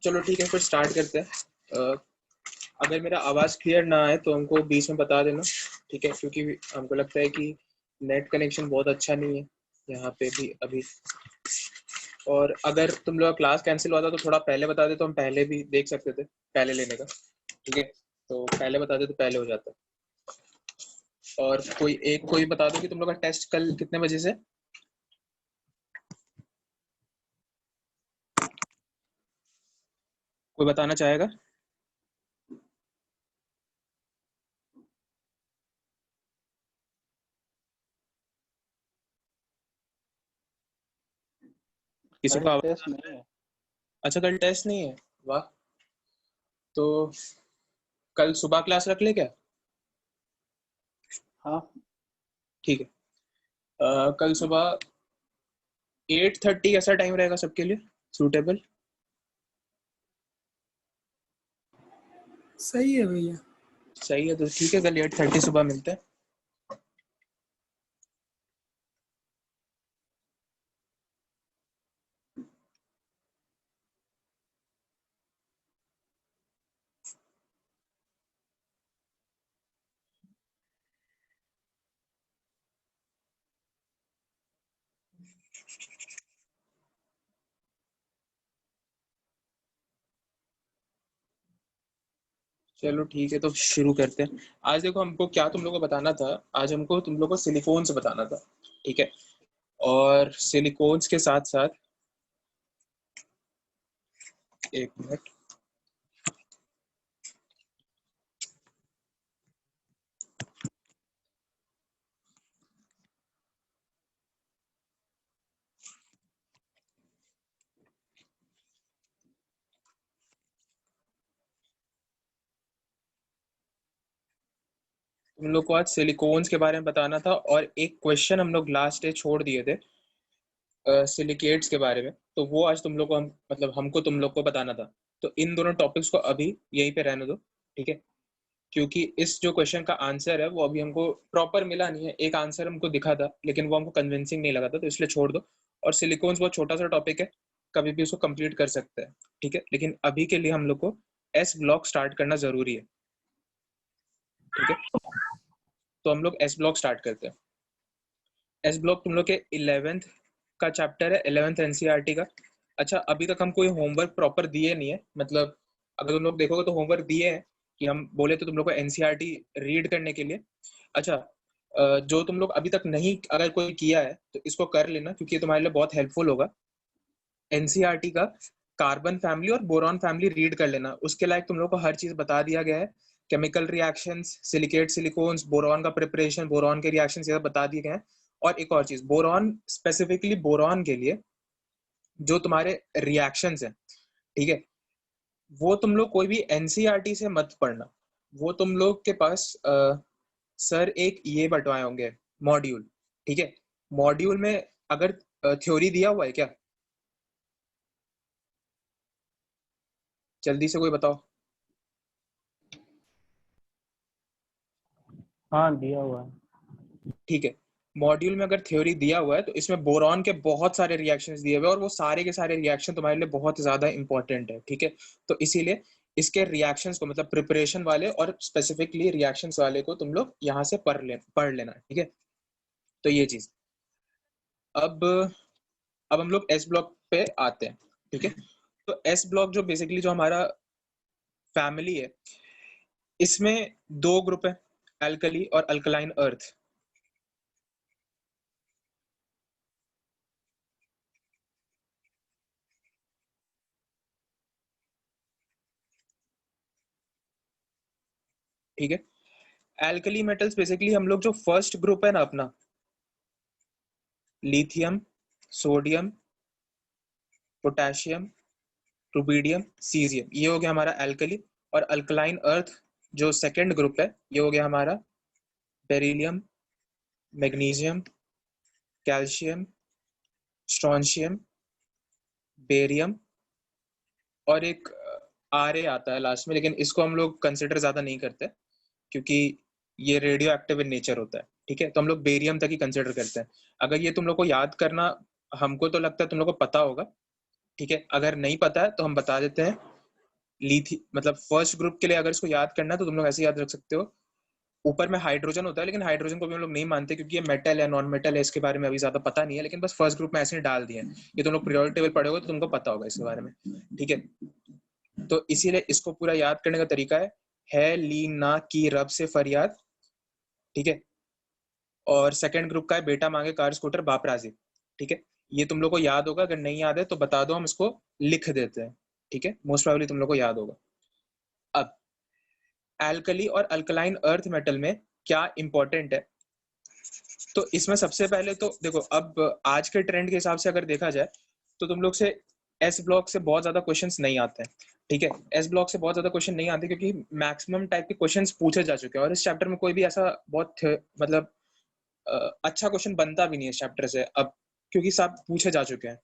चलो ठीक है, फिर स्टार्ट करते हैं। अगर मेरा आवाज़ क्लियर ना आए तो हमको बीच में बता देना, ठीक है, क्योंकि हमको लगता है कि नेट कनेक्शन बहुत अच्छा नहीं है यहाँ पे भी अभी। और अगर तुम लोग क्लास कैंसिल हुआ था तो थोड़ा पहले बता दे तो हम पहले भी देख सकते थे, पहले लेने का, ठीक है। तो पहले बता दे तो पहले हो जाता। और कोई बता दो कि तुम लोग का टेस्ट कल कितने बजे से? कोई बताना चाहेगा? किसी का? टेस्ट नहीं है। अच्छा, कल टेस्ट नहीं है, वाह। तो कल सुबह क्लास रख ले क्या? हाँ ठीक है। कल सुबह 8:30 ऐसा टाइम रहेगा सबके लिए सूटेबल? सही है भैया। सही है, तो ठीक है, कल 8:30 सुबह मिलते हैं। चलो ठीक है, तो शुरू करते हैं। आज देखो, हमको क्या तुम लोगों को बताना था, आज हमको तुम लोगों को सिलिकॉन से बताना था, ठीक है। और सिलिकॉन्स के साथ साथ, एक मिनट, तुम लोग को आज सिलिकॉन्स के बारे में बताना था। और एक क्वेश्चन हम लोग लास्ट डे छोड़ दिए थे सिलिकेट्स के बारे में, तो वो आज तुम लोग को हमको तुम लोग को बताना था। तो इन दोनों टॉपिक्स को अभी यहीं पे रहने दो, ठीक है, क्योंकि इस जो क्वेश्चन का आंसर है वो अभी हमको प्रॉपर मिला नहीं है। एक आंसर हमको दिखा था लेकिन वो हमको कन्विंसिंग नहीं लगा था, तो इसलिए छोड़ दो। और सिलिकॉन्स बहुत छोटा सा टॉपिक है, कभी भी उसको कंप्लीट कर सकते हैं, ठीक है। लेकिन अभी के लिए हम लोग को एस ब्लॉक स्टार्ट करना जरूरी है, ठीक है। तो हम लोग एस ब्लॉक स्टार्ट करते हैं। एस ब्लॉक तुम लोग के 11th का चैप्टर है, 11th एनसीईआरटी का। अच्छा, अभी तक हम कोई होमवर्क प्रॉपर दिए नहीं है, मतलब अगर तुम लोग देखोगे तो होमवर्क दिए हैं कि हम बोले तो तुम लोग को एनसीईआरटी रीड करने के लिए। अच्छा, जो तुम लोग अभी तक नहीं अगर कोई किया है तो इसको कर लेना, क्योंकि ये तुम्हारे लिए बहुत हेल्पफुल होगा। एनसीईआरटी का कार्बन फैमिली और बोरॉन फैमिली रीड कर लेना, उसके लायक तुम लोग को हर चीज बता दिया गया है। Chemical reactions, silicate, silicones, boron का प्रिपरेशन, बोरॉन के रिएक्शंस, ये सब बता दिए गए हैं। और एक और चीज, बोरॉन, स्पेसिफिकली बोरॉन के लिए जो तुम्हारे रिएक्शंस हैं, ठीक है, वो तुम लोग कोई भी एनसीईआरटी से मत पढ़ना। वो तुम लोग के पास सर एक ये बंटवाए होंगे मॉड्यूल, ठीक है। मॉड्यूल में अगर थ्योरी दिया हुआ है क्या? जल्दी से कोई बताओ। हाँ दिया हुआ है। ठीक है, मॉड्यूल में अगर थ्योरी दिया हुआ है तो इसमें बोरॉन के बहुत सारे रिएक्शंस दिए हुए हैं, और वो सारे के सारे रिएक्शन तुम्हारे लिए बहुत ज्यादा इंपॉर्टेंट है, ठीक है। तो इसीलिए इसके रिएक्शंस को, मतलब प्रिपरेशन वाले और स्पेसिफिकली रिएक्शंस वाले को तुम लोग यहाँ से पढ़ लेना, ठीक है। तो ये चीज, अब हम लोग एस ब्लॉक पे आते हैं, ठीक है। तो एस ब्लॉक जो बेसिकली जो हमारा फैमिली है, इसमें दो ग्रुप है, अल्कली और अल्कलाइन अर्थ। ठीक है, एल्कली मेटल्स बेसिकली हम लोग जो फर्स्ट ग्रुप है ना अपना, lithium, sodium, potassium, rubidium, caesium, ये हो गया हमारा एल्कली। और अल्कलाइन अर्थ जो सेकंड ग्रुप है, ये हो गया हमारा beryllium, magnesium, calcium, strontium, barium, और एक आर ए आता है लास्ट में, लेकिन इसको हम लोग कंसिडर ज्यादा नहीं करते क्योंकि ये रेडियो एक्टिव इन नेचर होता है, ठीक है। तो हम लोग बेरियम तक ही कंसिडर करते हैं। अगर ये तुम लोग को याद करना, हमको तो लगता है तुम लोग को पता होगा, ठीक है। अगर नहीं पता है तो हम बता देते हैं मतलब फर्स्ट ग्रुप के लिए अगर इसको याद करना है तो तुम लोग ऐसे याद रख सकते हो, ऊपर में हाइड्रोजन होता है, लेकिन हाइड्रोजन को भी हम लोग नहीं मानते क्योंकि ये मेटल है, नॉन मेटल है, इसके बारे में अभी ज्यादा पता नहीं है, लेकिन बस फर्स्ट ग्रुप में ऐसे ही डाल दिए। ये तुम लोग पीरियोडिक टेबल पढ़े हो तो तुमको पता होगा इसके बारे में, ठीक है। तो इसीलिए इसको पूरा याद करने का तरीका है ली ना की रब से फरियाद, ठीक है। और सेकंड ग्रुप का है बेटा मांगे कार स्कूटर बाप राजी, ठीक है। ये तुम लोग को याद होगा, अगर नहीं याद है तो बता दो, हम इसको लिख देते हैं, ठीक है। मोस्ट प्रोबेबली तुम लोग को याद होगा। अब एल्कली और अल्कलाइन अर्थ मेटल में क्या इंपॉर्टेंट है, तो इसमें सबसे पहले तो देखो, अब आज के ट्रेंड के हिसाब से अगर देखा जाए तो तुम लोग से एस ब्लॉक से बहुत ज्यादा क्वेश्चंस नहीं आते हैं, ठीक है। एस ब्लॉक से बहुत ज्यादा क्वेश्चन नहीं आते क्योंकि मैक्सिमम टाइप के क्वेश्चंस पूछे जा चुके हैं, और इस चैप्टर में कोई भी ऐसा बहुत मतलब अच्छा क्वेश्चन बनता भी नहीं है इस चैप्टर से अब, क्योंकि सब पूछे जा चुके हैं,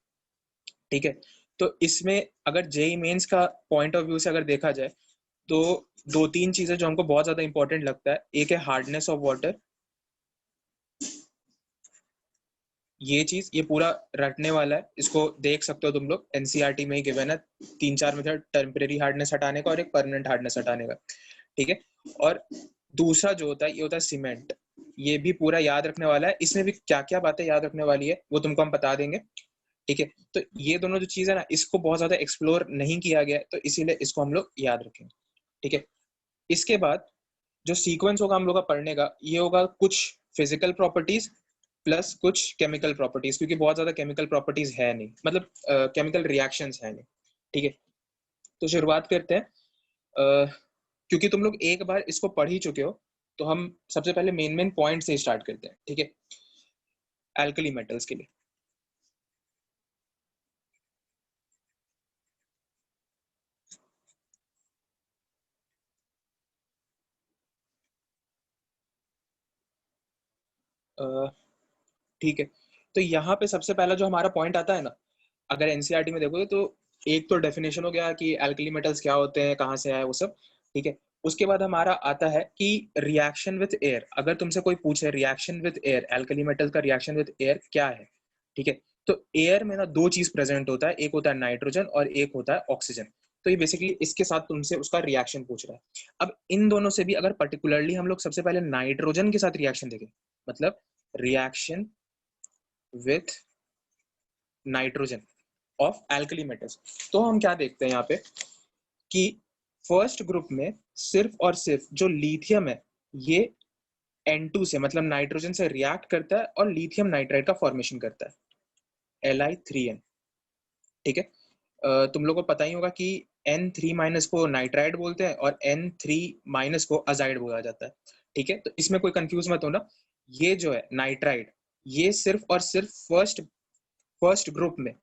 ठीक है। तो इसमें अगर जेई मेंस का पॉइंट ऑफ व्यू से अगर देखा जाए तो दो तीन चीजें जो हमको बहुत ज्यादा इंपॉर्टेंट लगता है, एक है हार्डनेस ऑफ वाटर, ये चीज ये पूरा रटने वाला है, इसको देख सकते हो तुम लोग, एनसीईआरटी में ही गिवन है 3-4 मेथड, टेम्परेरी हार्डनेस हटाने का और एक परमानेंट हार्डनेस हटाने का, ठीक है। और दूसरा जो होता है ये होता है सीमेंट, ये भी पूरा याद रखने वाला है, इसमें भी क्या क्या बातें याद रखने वाली है वो तुमको हम बता देंगे, ठीक है। तो ये दोनों जो चीज है ना, इसको बहुत ज्यादा एक्सप्लोर नहीं किया गया है, तो इसीलिए इसको हम लोग याद रखेंगे, ठीक है। इसके बाद जो सीक्वेंस होगा हम लोग का पढ़ने का, ये होगा कुछ फिजिकल प्रॉपर्टीज प्लस कुछ केमिकल प्रॉपर्टीज, क्योंकि बहुत ज्यादा केमिकल प्रॉपर्टीज है नहीं, मतलब केमिकल रिएक्शंस है नहीं, ठीक है। तो शुरुआत करते हैं, क्योंकि तुम लोग एक बार इसको पढ़ ही चुके हो तो हम सबसे पहले मेन मेन पॉइंट से स्टार्ट करते हैं, ठीक है। एल्कली मेटल्स के लिए ठीक है। तो यहाँ पे सबसे पहला जो हमारा पॉइंट आता है ना, अगर एनसीईआरटी में देखोगे तो एक तो डेफिनेशन हो गया कि एल्कली मेटल्स क्या होते हैं, कहाँ से आए वो सब, ठीक है। उसके बाद हमारा आता है कि रिएक्शन विद एयर, अगर तुमसे कोई पूछे reaction with air, alkali metal का रिएक्शन विद एयर क्या है, ठीक है। तो एयर में ना दो चीज प्रेजेंट होता है, एक होता है नाइट्रोजन और एक होता है ऑक्सीजन। तो ये बेसिकली इसके साथ तुमसे उसका रिएक्शन पूछ रहा है। अब इन दोनों से भी अगर पर्टिकुलरली हम लोग सबसे पहले नाइट्रोजन के साथ रिएक्शन देखें, मतलब reaction with nitrogen of alkali metals, तो हम क्या देखते हैं यहाँ पे कि फर्स्ट ग्रुप में सिर्फ और सिर्फ जो लिथियम है ये N2 से मतलब नाइट्रोजन से रिएक्ट करता है और लिथियम नाइट्राइड का फॉर्मेशन करता है Li3n, ठीक है। तुम लोगों को पता ही होगा कि N3- को नाइट्राइड बोलते हैं और N3- को अजाइड बोला जाता है, ठीक है। तो इसमें कोई कंफ्यूज मत होना, ये जो है नाइट्राइड ये सिर्फ और सिर्फ फर्स्ट ग्रुप में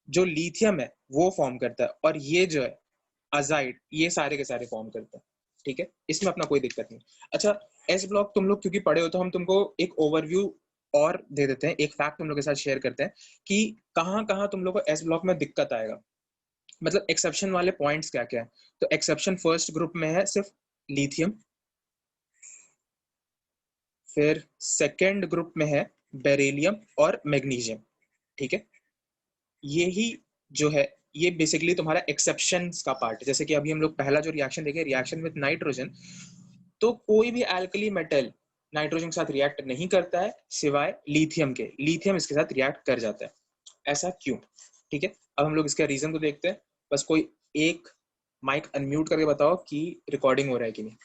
जो लिथियम है वो फॉर्म करता है, और ये जो है अजाइड ये सारे के सारे फॉर्म करते हैं, ठीक है। इसमें अपना कोई दिक्कत नहीं। अच्छा, एस ब्लॉक तुम लोग क्योंकि पढ़े हो तो हम तुमको एक ओवरव्यू और दे देते हैं, एक फैक्ट तुम लोग के साथ शेयर करते हैं कि कहाँ कहाँ तुम लोग को एस ब्लॉक में दिक्कत आएगा, मतलब एक्सेप्शन वाले पॉइंट्स क्या क्या है। तो एक्सेप्शन फर्स्ट ग्रुप में है सिर्फ लिथियम, फिर सेकेंड ग्रुप में है बेरिलियम और मैग्नीशियम, ठीक है। ये ही जो है ये बेसिकली तुम्हारा एक्सेप्शंस का पार्ट है। जैसे कि अभी हम लोग पहला जो रिएक्शन देखे, रिएक्शन विद नाइट्रोजन, तो कोई भी एल्कली मेटल नाइट्रोजन के साथ रिएक्ट नहीं करता है सिवाय लिथियम के, लिथियम इसके साथ रिएक्ट कर जाता है। ऐसा क्यों, ठीक है। अब हम लोग इसका रीजन को देखते हैं। बस कोई एक माइक अनम्यूट करके बताओ कि रिकॉर्डिंग हो रहा है कि नहीं।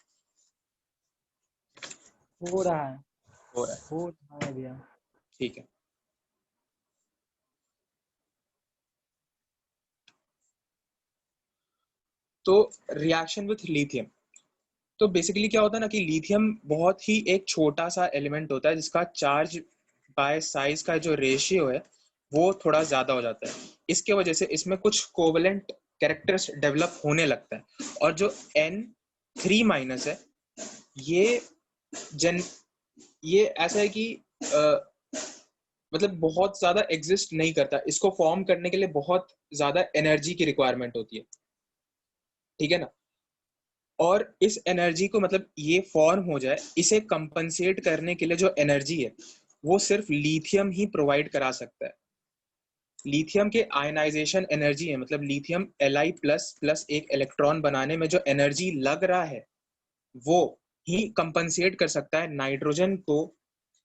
हो रहा है, हो रहा है, हो रहा है भैया। ठीक है। तो रिएक्शन विथ लिथियम, तो बेसिकली क्या होता है ना कि लिथियम बहुत ही एक छोटा सा एलिमेंट होता है जिसका चार्ज बाय साइज का जो रेशियो है वो थोड़ा ज्यादा हो जाता है। इसके वजह से इसमें कुछ कोवलेंट कैरेक्टर्स डेवलप होने लगता है, और जो N3- है ये जन ये ऐसा है कि मतलब बहुत ज्यादा एग्जिस्ट नहीं करता, इसको फॉर्म करने के लिए बहुत ज्यादा एनर्जी की रिक्वायरमेंट होती है, ठीक है ना। और इस एनर्जी को मतलब ये फॉर्म हो जाए, इसे कंपनसेट करने के लिए जो एनर्जी है वो सिर्फ लिथियम ही प्रोवाइड करा सकता है, लिथियम के आयनाइजेशन एनर्जी है, मतलब लिथियम Li प्लस एक इलेक्ट्रॉन बनाने में जो एनर्जी लग रहा है वो ही कंपनसेट कर सकता है नाइट्रोजन को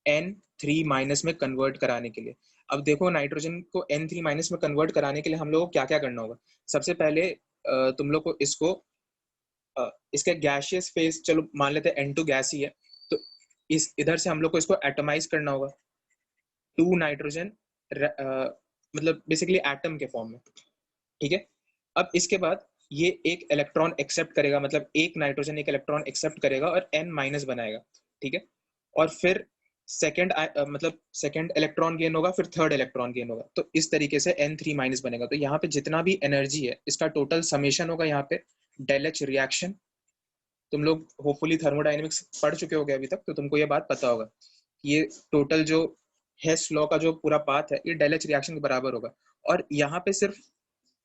N3- में कन्वर्ट कराने के लिए। अब देखो, नाइट्रोजन को N3- में कन्वर्ट कराने के लिए हम लोग को क्या क्या करना होगा। सबसे पहले तुम लोग को इसके गैसियस फेज, चलो मान लेते हैं N2 गैस ही है, तो इस इधर से हम लोग को इसको एटमाइज करना होगा 2 नाइट्रोजन, मतलब बेसिकली एटम के फॉर्म में। ठीक है, अब इसके बाद ये एक इलेक्ट्रॉन एक्सेप्ट करेगा, मतलब एक नाइट्रोजन एक इलेक्ट्रॉन एक्सेप्ट करेगा और N- बनाएगा। ठीक है, और फिर मतलब सेकंड इलेक्ट्रॉन गेन होगा, फिर थर्ड इलेक्ट्रॉन गेन होगा, तो इस तरीके से N3- बनेगा। तो यहाँ पे जितना भी एनर्जी है इसका टोटल समेशन होगा यहाँ पे डेल एच रिएक्शन। तुम लोग होपफुली थर्मोडायनेमिक्स पढ़ चुके होगे अभी तक, तो तुमको ये बात पता होगा कि ये टोटल जो हेस लॉ का जो पूरा पाथ है ये डेल एच रिएक्शन के बराबर होगा। और यहाँ पे सिर्फ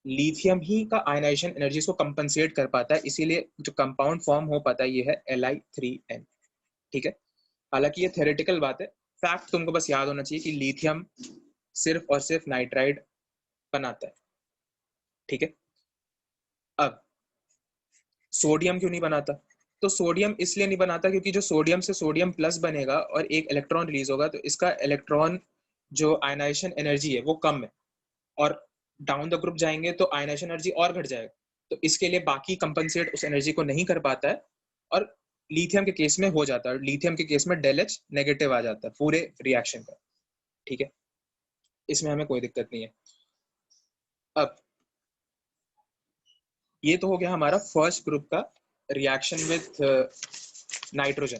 लिथियम ही का आयनाइजेशन एनर्जी को कंपनसेट कर पाता है, इसीलिए जो कंपाउंड फॉर्म हो पाता है ये है Li3n। ठीक है, हालांकि ये थ्योरेटिकल बात है, फैक्ट तुमको बस याद होना चाहिए कि लिथियम सिर्फ और सिर्फ नाइट्राइड बनाता है। ठीक है, अब सोडियम क्यों नहीं बनाता? तो सोडियम इसलिए नहीं बनाता क्योंकि जो सोडियम से सोडियम प्लस बनेगा और एक इलेक्ट्रॉन रिलीज होगा, तो इसका इलेक्ट्रॉन जो आयनाइजेशन एनर्जी है वो कम है, और डाउन द ग्रुप जाएंगे तो आयनाइजेशन एनर्जी और घट जाएगा, तो इसके लिए बाकी कंपनसेट उस एनर्जी को नहीं कर पाता है, और लिथियम के केस में हो जाता है। लिथियम के केस में डेल एच नेगेटिव आ जाता है पूरे रिएक्शन का। ठीक है, इसमें हमें कोई दिक्कत नहीं है। अब ये तो हो गया हमारा फर्स्ट ग्रुप का रिएक्शन विथ नाइट्रोजन।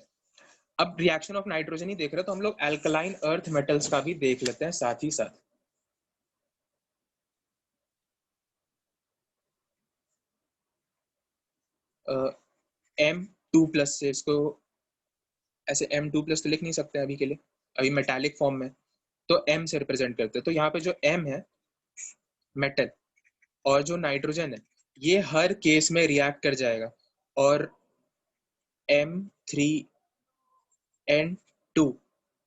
अब रिएक्शन ऑफ नाइट्रोजन ही देख रहे, तो हम लोग एल्कलाइन अर्थ मेटल्स का भी देख लेते हैं साथ ही साथ। M2+ से इसको ऐसे M2+ तो लिख नहीं सकते अभी के लिए, अभी मेटालिक फॉर्म में, तो M से रिप्रेजेंट करते हैं। तो यहाँ पे जो M है मेटल, और जो नाइट्रोजन है ये हर केस में रिएक्ट कर जाएगा और M3N2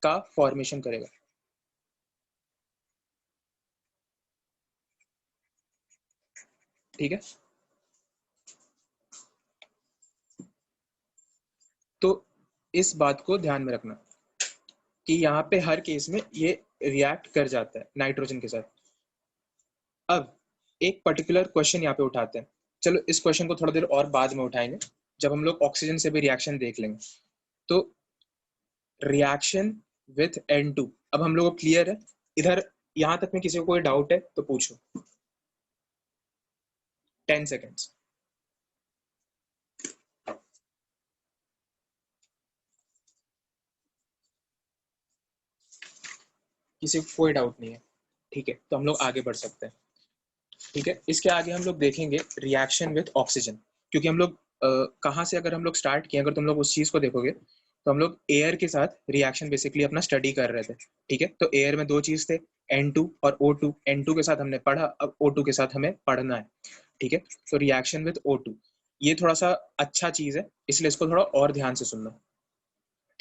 का फॉर्मेशन करेगा। ठीक है, तो इस बात को ध्यान में रखना कि यहाँ पे हर केस में ये रिएक्ट कर जाता है नाइट्रोजन के साथ। अब एक पर्टिकुलर क्वेश्चन यहाँ पे उठाते हैं, चलो इस क्वेश्चन को थोड़ा देर और बाद में उठाएंगे जब हम लोग ऑक्सीजन से भी रिएक्शन देख लेंगे। तो रिएक्शन विथ N2, अब हम लोग को क्लियर है इधर, यहाँ तक में किसी को कोई डाउट है तो पूछो। 10 सेकेंड्स। किसी को कोई डाउट नहीं है? ठीक है, तो हम लोग आगे बढ़ सकते हैं। ठीक है, इसके आगे हम लोग देखेंगे रिएक्शन विथ ऑक्सीजन, क्योंकि हम लोग कहाँ से अगर हम लोग स्टार्ट किए, अगर तुम लोग उस चीज को देखोगे तो हम लोग एयर के साथ रिएक्शन बेसिकली अपना स्टडी कर रहे थे। ठीक है, तो एयर में दो चीज थे, N2 और O2। N2 के साथ हमने पढ़ा, अब O2 के साथ हमें पढ़ना है। ठीक है, तो रिएक्शन विथ O2 ये थोड़ा सा अच्छा चीज है, इसलिए इसको थोड़ा और ध्यान से सुनना।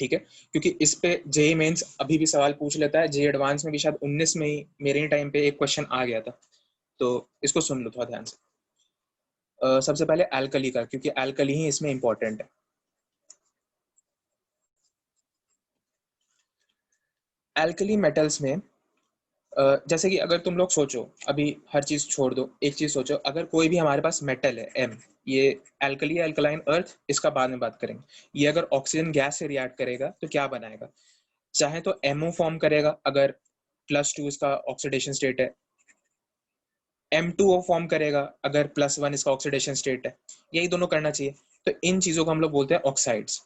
ठीक है, क्योंकि इस पे जेई मेंस अभी भी सवाल पूछ लेता है, जेई एडवांस में भी शायद 19 में ही मेरे ही टाइम पे एक क्वेश्चन आ गया था, तो इसको सुन लो थोड़ा ध्यान से। सबसे पहले एल्कली का, क्योंकि एल्कली ही इसमें इंपॉर्टेंट है। एल्कली मेटल्स में जैसे कि अगर तुम लोग सोचो, अभी हर चीज छोड़ दो, एक चीज सोचो, अगर कोई भी हमारे पास मेटल है M, ये एल्कली है, एल्कलाइन अर्थ, इसका बाद में बात करेंगे, ये अगर ऑक्सीजन गैस से रिएक्ट करेगा तो क्या बनाएगा? चाहे तो MO फॉर्म करेगा अगर +2 इसका ऑक्सीडेशन स्टेट है, M2O फॉर्म करेगा अगर +1 इसका ऑक्सीडेशन स्टेट है, यही दोनों करना चाहिए। तो इन चीजों को हम लोग बोलते हैं ऑक्साइड्स।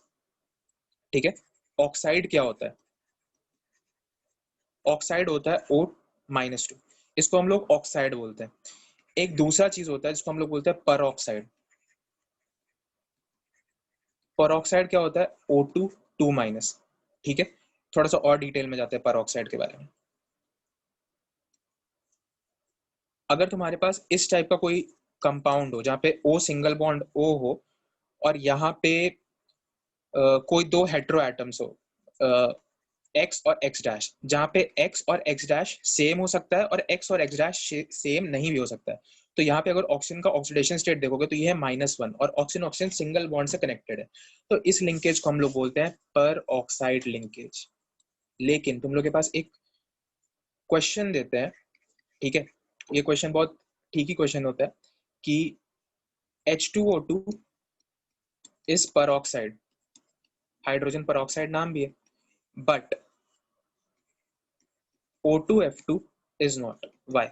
ठीक है, ऑक्साइड क्या होता है? ऑक्साइड होता है O-2, इसको हम लोग ऑक्साइड बोलते हैं। एक दूसरा चीज होता है जिसको हम लोग बोलते हैं पर ऑक्साइड। पर ऑक्साइड क्या होता है? O2 2-। ठीक है, थोड़ा सा और डिटेल में जाते हैं पर ऑक्साइड के बारे में। अगर तुम्हारे पास इस टाइप का कोई कंपाउंड हो जहाँ पे O सिंगल बॉन्ड O हो, और यहाँ पे कोई दो हेटेरो एटम्स हो, x और x डैश, जहां पे x और x डैश सेम हो सकता है और x और x डैश सेम नहीं भी हो सकता है। तो यहाँ पे अगर ऑक्सीजन का ऑक्सीडेशन स्टेट देखोगे तो ये है -1 और ऑक्सीजन ऑक्सीजन सिंगल बॉन्ड से कनेक्टेड है, तो इस लिंकेज को हम लोग बोलते हैं पर ऑक्साइड लिंकेज। लेकिन तुम लोग के पास एक क्वेश्चन देते हैं, ठीक है, ये क्वेश्चन बहुत ठीक ही क्वेश्चन होता है कि H2O2 इज पर ऑक्साइड, हाइड्रोजन पर ऑक्साइड नाम भी है, but O2F2 is not. Why?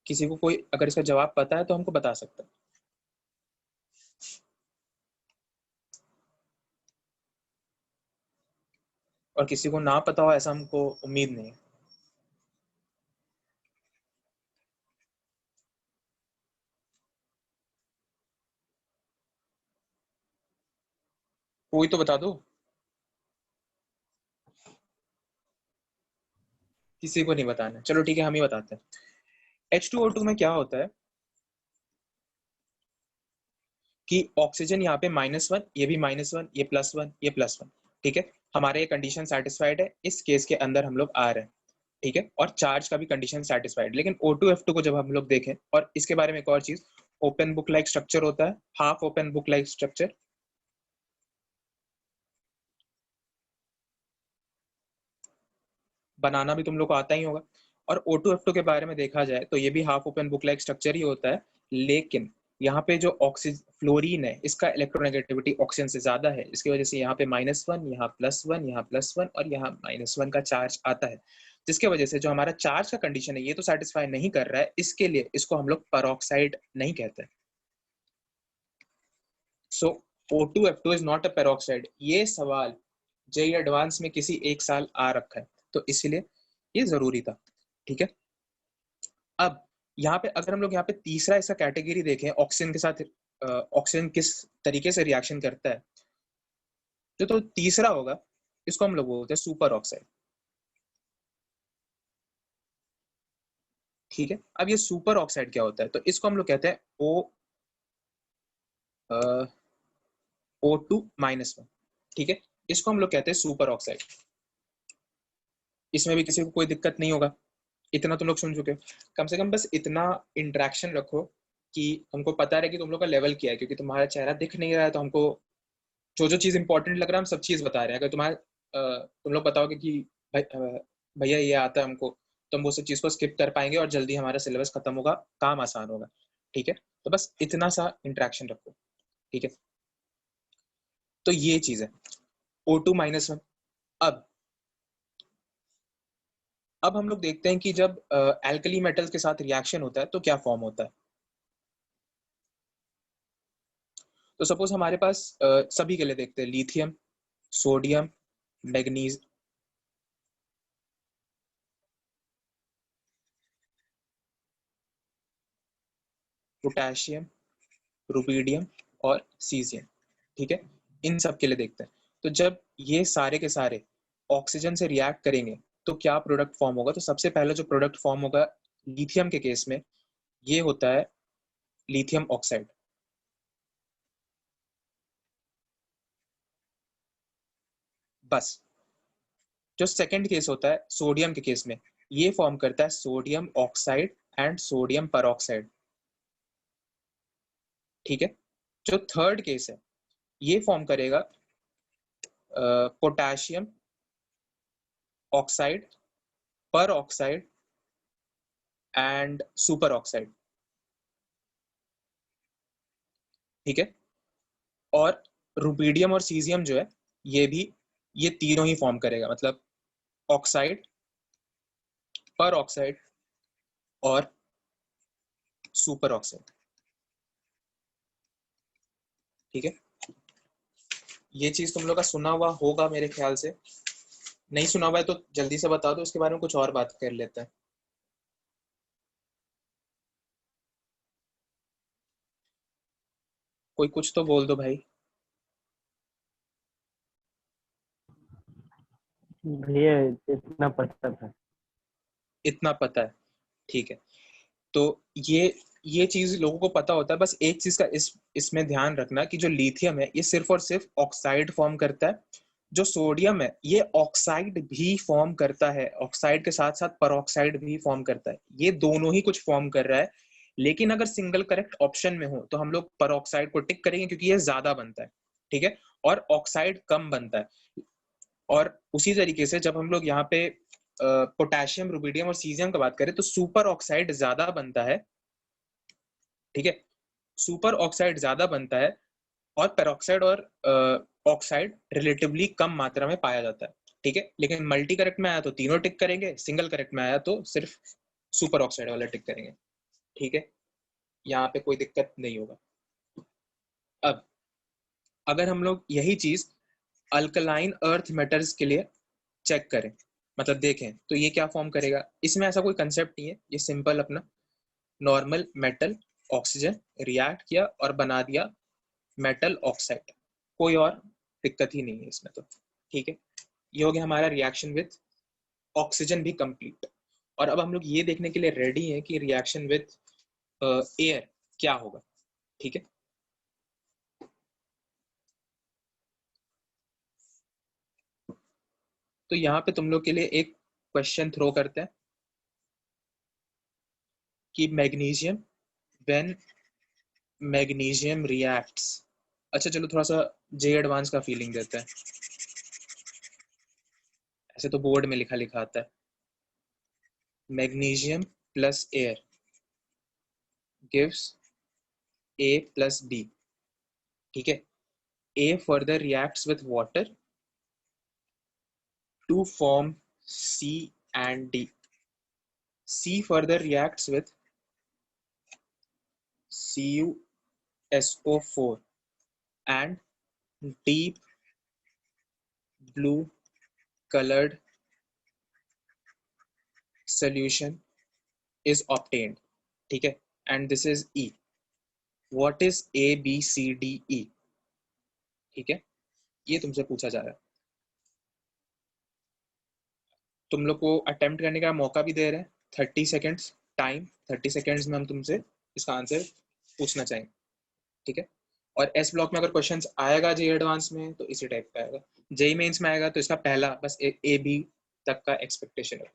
किसी को कोई अगर इसका जवाब पता है तो हमको बता सकता है। और किसी को ना पता हो ऐसा हमको उम्मीद नहीं है। कोई तो बता दो। किसी को नहीं बताना, चलो ठीक है हम ही बताते हैं। H2O2 में क्या होता है कि ऑक्सीजन यहाँ पे -1, ये भी -1, ये +1, ये +1, ठीक है, हमारे ये कंडीशन सेटिस्फाइड है, इस केस के अंदर हम लोग आ रहे हैं, ठीक है, और चार्ज का भी कंडीशन सेटिस्फाइड। लेकिन O2F2 को जब हम लोग देखें, और इसके बारे में एक और चीज, ओपन बुक लाइक स्ट्रक्चर होता है, half open book like structure, बनाना भी तुम लोग को आता ही होगा। और O2F2 के बारे में देखा जाए तो ये भी half open book like structure ही होता है, लेकिन यहाँ पे जो ऑक्सीजन फ्लोरीन है इसका इलेक्ट्रोनेगेटिविटी ऑक्सीजन से ज्यादा है, इसकी वजह से यहाँ पे -1, यहाँ +1, यहाँ +1 और यहाँ -1 का चार्ज आता है, जिसके वजह से जो हमारा चार्ज का कंडीशन है ये तो सेटिस्फाई नहीं कर रहा है, इसके लिए इसको हम लोग पेरोक्साइड नहीं कहते। सो O2F2 is not a peroxide. ये सवाल जेईई एडवांस में किसी एक साल आ रखा है, तो इसलिए ये जरूरी था, ठीक है। अब यहाँ पे अगर हम लोग यहाँ पे तीसरा इसका कैटेगरी देखें, ऑक्सीजन के साथ ऑक्सीजन किस तरीके से रिएक्शन करता है, तो तीसरा होगा, इसको हम लोग बोलते हैं सुपर ऑक्साइड, ठीक है। अब ये सुपर ऑक्साइड क्या होता है, तो इसको हम लोग कहते हैं O2-1, ठीक है, इसको हम लोग कहते हैं सुपर ऑक्साइड। इसमें भी किसी को कोई दिक्कत नहीं होगा, इतना तुम लोग सुन चुके हो, कम से कम बस इतना इंटरेक्शन रखो कि हमको पता रहे कि तुम लोग का लेवल क्या है, क्योंकि तुम्हारा चेहरा दिख नहीं रहा है तो हमको जो जो चीज इंपॉर्टेंट लग रहा है हम सब चीज बता रहे हैं। अगर तुम लोग बताओगे कि भैया ये आता है हमको, तो हम वो सब चीज को स्किप कर पाएंगे और जल्दी हमारा सिलेबस खत्म होगा, काम आसान होगा, ठीक है। तो बस इतना सा इंटरेक्शन रखो, ठीक है। तो ये चीज है O2-1। अब अब हम लोग देखते हैं कि जब एल्कली मेटल्स के साथ रिएक्शन होता है तो क्या फॉर्म होता है। तो सपोज हमारे पास सभी के लिए देखते हैं, lithium, sodium, manganese, potassium, rubidium और सीजियम, ठीक है, इन सब के लिए देखते हैं। तो जब ये सारे के सारे ऑक्सीजन से रिएक्ट करेंगे तो क्या प्रोडक्ट फॉर्म होगा, तो सबसे पहले जो प्रोडक्ट फॉर्म होगा लिथियम के केस में ये होता है लिथियम ऑक्साइड। बस जो सेकंड केस होता है सोडियम के केस में, ये फॉर्म करता है sodium oxide and sodium peroxide, ठीक है। जो थर्ड केस है ये फॉर्म करेगा पोटेशियम ऑक्साइड, पर ऑक्साइड एंड सुपर ऑक्साइड, ठीक है। और रुबिडियम और सीजियम जो है ये भी ये तीनों ही फॉर्म करेगा, मतलब ऑक्साइड, पर ऑक्साइड और सुपर ऑक्साइड, ठीक है। ये चीज तुम लोग का सुना हुआ होगा मेरे ख्याल से, नहीं सुना हुआ है तो जल्दी से बता दो, इसके बारे में कुछ और बात कर लेते हैं। कोई कुछ तो बोल दो भाई। भैया इतना पता था। इतना पता है, ठीक है। तो ये ये चीज लोगों को पता होता है, बस एक चीज का इसमें ध्यान रखना कि जो लिथियम है ये सिर्फ और सिर्फ ऑक्साइड फॉर्म करता है, जो सोडियम है ये ऑक्साइड भी फॉर्म करता है, ऑक्साइड के साथ साथ परऑक्साइड भी फॉर्म करता है, ये दोनों ही कुछ फॉर्म कर रहा है। लेकिन अगर सिंगल करेक्ट ऑप्शन में हो तो हम लोग परऑक्साइड को टिक करेंगे क्योंकि ये ज्यादा बनता है, ठीक है, और ऑक्साइड कम बनता है। और उसी तरीके से जब हम लोग यहाँ पे पोटेशियम, रुबिडियम और सीजियम की बात करें तो सुपर ऑक्साइड ज्यादा बनता है, ठीक है, सुपर ऑक्साइड ज्यादा बनता है, और पेरोक्साइड और ऑक्साइड रिलेटिवली कम मात्रा में पाया जाता है, ठीक है। लेकिन मल्टी करेक्ट में आया तो तीनों टिक करेंगे, सिंगल करेक्ट में आया तो सिर्फ सुपर ऑक्साइड वाला टिक करेंगे, ठीक है, यहाँ पे कोई दिक्कत नहीं होगा। अब अगर हम लोग यही चीज अल्कलाइन अर्थ मेटल्स के लिए चेक करें, मतलब देखें, तो ये क्या फॉर्म करेगा, इसमें ऐसा कोई कंसेप्ट नहीं है, ये सिंपल अपना नॉर्मल मेटल ऑक्सीजन रिएक्ट किया और बना दिया मेटल ऑक्साइड, कोई और दिक्कत ही नहीं है इसमें तो, ठीक है। ये हो गया हमारा रिएक्शन विथ ऑक्सीजन भी कंप्लीट। और अब हम लोग ये देखने के लिए रेडी हैं कि रिएक्शन विथ एयर क्या होगा, ठीक है। तो यहाँ पे तुम लोग के लिए एक क्वेश्चन थ्रो करते हैं कि मैग्नीशियम, व्हेन मैग्नीशियम रिएक्ट्स, अच्छा चलो थोड़ा सा जे एडवांस का फीलिंग देते हैं, ऐसे तो बोर्ड में लिखा लिखा आता है, magnesium plus air gives A plus B, ठीक है। A further reacts with water to form C and D. C further reacts with CuSO4 and deep blue colored solution is obtained, ठीक है, and this is E. What is A, B, C, D, E? ठीक है, ये तुमसे पूछा जा रहा है, तुम लोग को अटेम्प्ट करने का मौका भी दे रहे हैं, 30 सेकेंड्स टाइम, 30 सेकेंड्स में हम तुमसे इसका आंसर पूछना चाहेंगे, ठीक है। और एस ब्लॉक में अगर क्वेश्चंस आएगा जे एडवांस में तो इसी टाइप का आएगा, जेई मेंस में आएगा तो इसका पहला बस ए बी तक का एक्सपेक्टेशन है।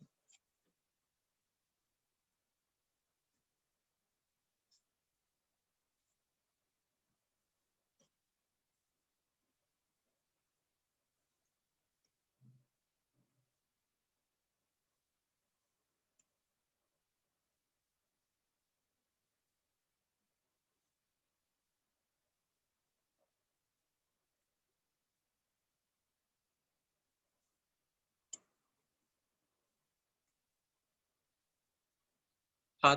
हाँ,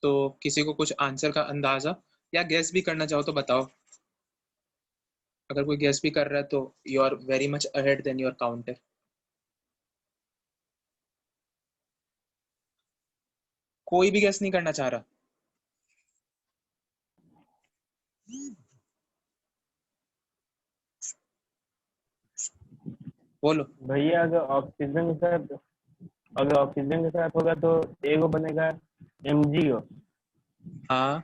तो किसी को कुछ आंसर का अंदाजा या गेस भी करना चाहो तो बताओ, अगर कोई गेस भी कर रहा है तो you are very much ahead than your counter. कोई भी गेस नहीं करना चाह रहा, बोलो। भैया अगर ऑक्सीजन के साथ होगा तो एगो बनेगा MgO, हाँ,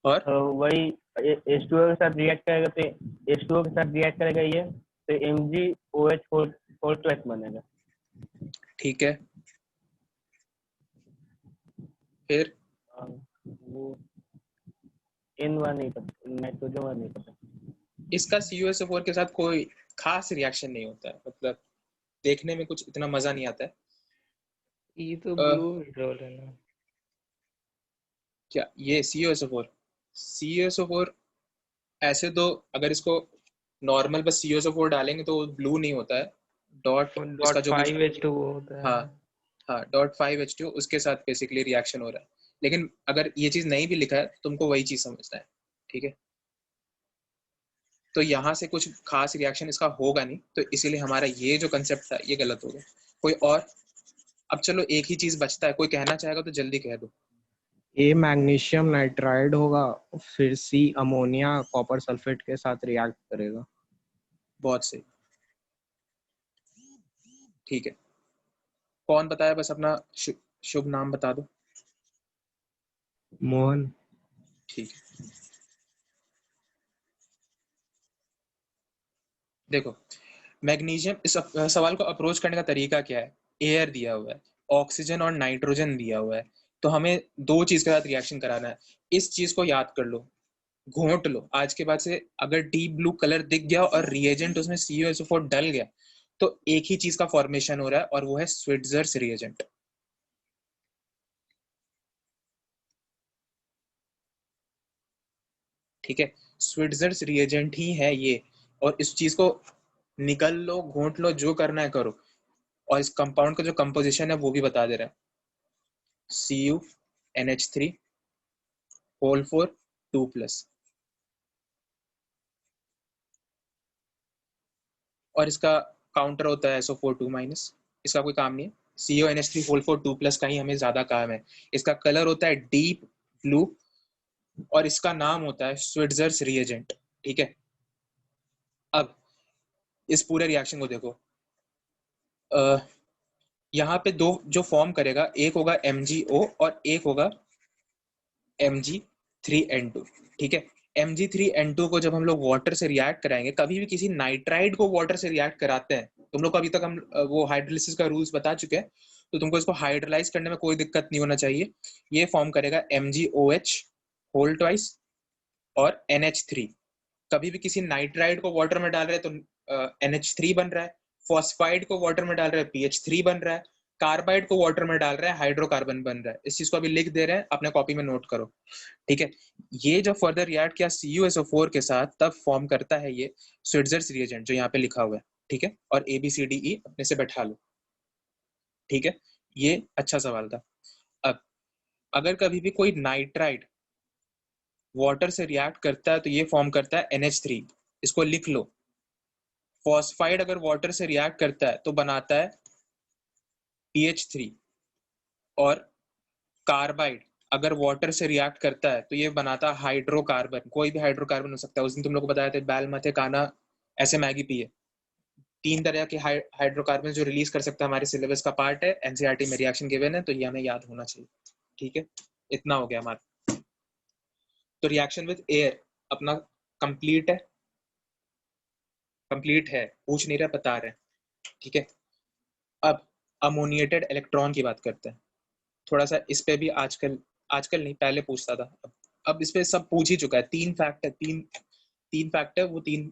और तो वही H2O के साथ रिएक्ट करेगा तो H2O के साथ रिएक्ट करेगा ये, तो MgOH4 बनेगा। ठीक है, फिर वो N1 नहीं पता, नाइट्रोजन वाला नहीं पता। इसका CuSO4 के साथ कोई खास रिएक्शन नहीं होता है, मतलब देखने में कुछ इतना मजा नहीं आता है। ये तो अ, ब्लू विड्रॉल है ना। क्या ये CuSO4 ऐसे तो अगर इसको नॉर्मल बस CuSO4 डालेंगे तो ब्लू नहीं होता है, डॉट इसका डॉट जो भी, 5H2 होता हाँ है। हाँ, .5H2 उसके साथ बेसिकली रिएक्शन हो रहा है। लेकिन अगर ये चीज नहीं भी लिखा है तुमको वही चीज समझना है, ठीक है। तो यहाँ से कुछ खास रिएक्शन इसका होगा नहीं, तो इसीलिए हमारा ये जो कंसेप्ट था ये गलत हो गया। कोई और, अब चलो एक ही चीज बचता है, कोई कहना चाहेगा तो जल्दी कह दो। ए मैग्नीशियम नाइट्राइड होगा, फिर सी अमोनिया कॉपर सल्फेट के साथ रिएक्ट करेगा। बहुत सही, ठीक है। कौन बताया, बस अपना शुभ नाम बता दो। मोहन। ठीक है, देखो मैग्नीशियम, इस सवाल को अप्रोच करने का तरीका क्या है? एयर दिया हुआ है, ऑक्सीजन और नाइट्रोजन दिया हुआ है, तो हमें दो चीज के साथ रिएक्शन कराना है। इस चीज को याद कर लो, घोंट लो। आज के बाद से अगर डीप ब्लू कलर दिख गया और रिएजेंट उसमें CuSO4 डल गया, तो एक ही चीज का फॉर्मेशन हो रहा है और वो है स्विट्जर्स रिएजेंट। ठीक है, स्विट्जर्स रिएजेंट ही है ये, और इस चीज को निकल लो, घोंट लो, जो करना है करो। और इस कंपाउंड का जो कंपोजिशन है वो भी बता दे रहा है, CuNH3 होल 4 2+, और इसका काउंटर होता है SO4 2-। इसका कोई काम नहीं है, CuNH3 होल 4 2+ का ही हमें ज्यादा काम है। इसका कलर होता है डीप ब्लू और इसका नाम होता है स्विट्जर्स रिएजेंट। ठीक है, अब इस पूरे रिएक्शन को देखो, यहाँ पे दो जो फॉर्म करेगा, एक होगा MgO और एक होगा Mg3N2। ठीक है, Mg3N2 को जब हम लोग वाटर से रिएक्ट कराएंगे, कभी भी किसी नाइट्राइड को वाटर से रिएक्ट कराते हैं, तुम लोग को अभी तक हम वो हाइड्रोलिसिस का रूल्स बता चुके हैं, तो तुमको इसको हाइड्रोलाइज करने में कोई दिक्कत नहीं होना चाहिए। ये फॉर्म करेगा MgOH होल ट्वाइस और NH3। कभी भी किसी नाइट्राइड को वाटर में डाल रहे हैं तो NH3 बन रहा है, फॉस्फाइड को वाटर में डाल रहे हैं PH3 बन रहा है, कार्बाइड को वाटर में डाल रहे हैं हाइड्रोकार्बन बन रहा है। इस चीज को अभी लिख दे रहे हैं, अपने कॉपी में नोट करो। ठीक है, ये जब फर्दर रिएक्ट किया CuSO4 के साथ, तब फॉर्म करता है ये स्विट्जर्स रिएजेंट जो यहाँ पे लिखा हुआ है। ठीक है, और ABCDE अपने से बैठा लो। ठीक है, ये अच्छा सवाल था। अब अगर कभी भी कोई नाइट्राइड वाटर से रिएक्ट करता है तो ये फॉर्म करता है NH3, इसको लिख लो। फॉस्फाइड अगर वाटर से रिएक्ट करता है तो बनाता है PH3, और कार्बाइड अगर वाटर से रिएक्ट करता है तो ये बनाता है हाइड्रोकार्बन। कोई भी हाइड्रोकार्बन हो सकता है, उस दिन तुम लोग को बताया था बैल मथे काना ऐसे मैगी पिए। 3 तरह के हाइड्रोकार्बन जो रिलीज कर सकता है, हमारे सिलेबस का पार्ट है, NCERT में रिएक्शन गिवन है, तो ये हमें याद होना चाहिए। ठीक है, इतना हो गया हमारा। तो रिएक्शन विद एयर अपना कंप्लीट है, कंप्लीट है, पूछ नहीं रहा, बता रहे हैं। ठीक है, अब अमोनिएटेड इलेक्ट्रॉन की बात करते हैं। थोड़ा सा इस पे भी आजकल आजकल नहीं, पहले पूछता था, अब इस पे सब पूछ ही चुका है। 3 फैक्ट है, तीन फैक्ट है, वो तीन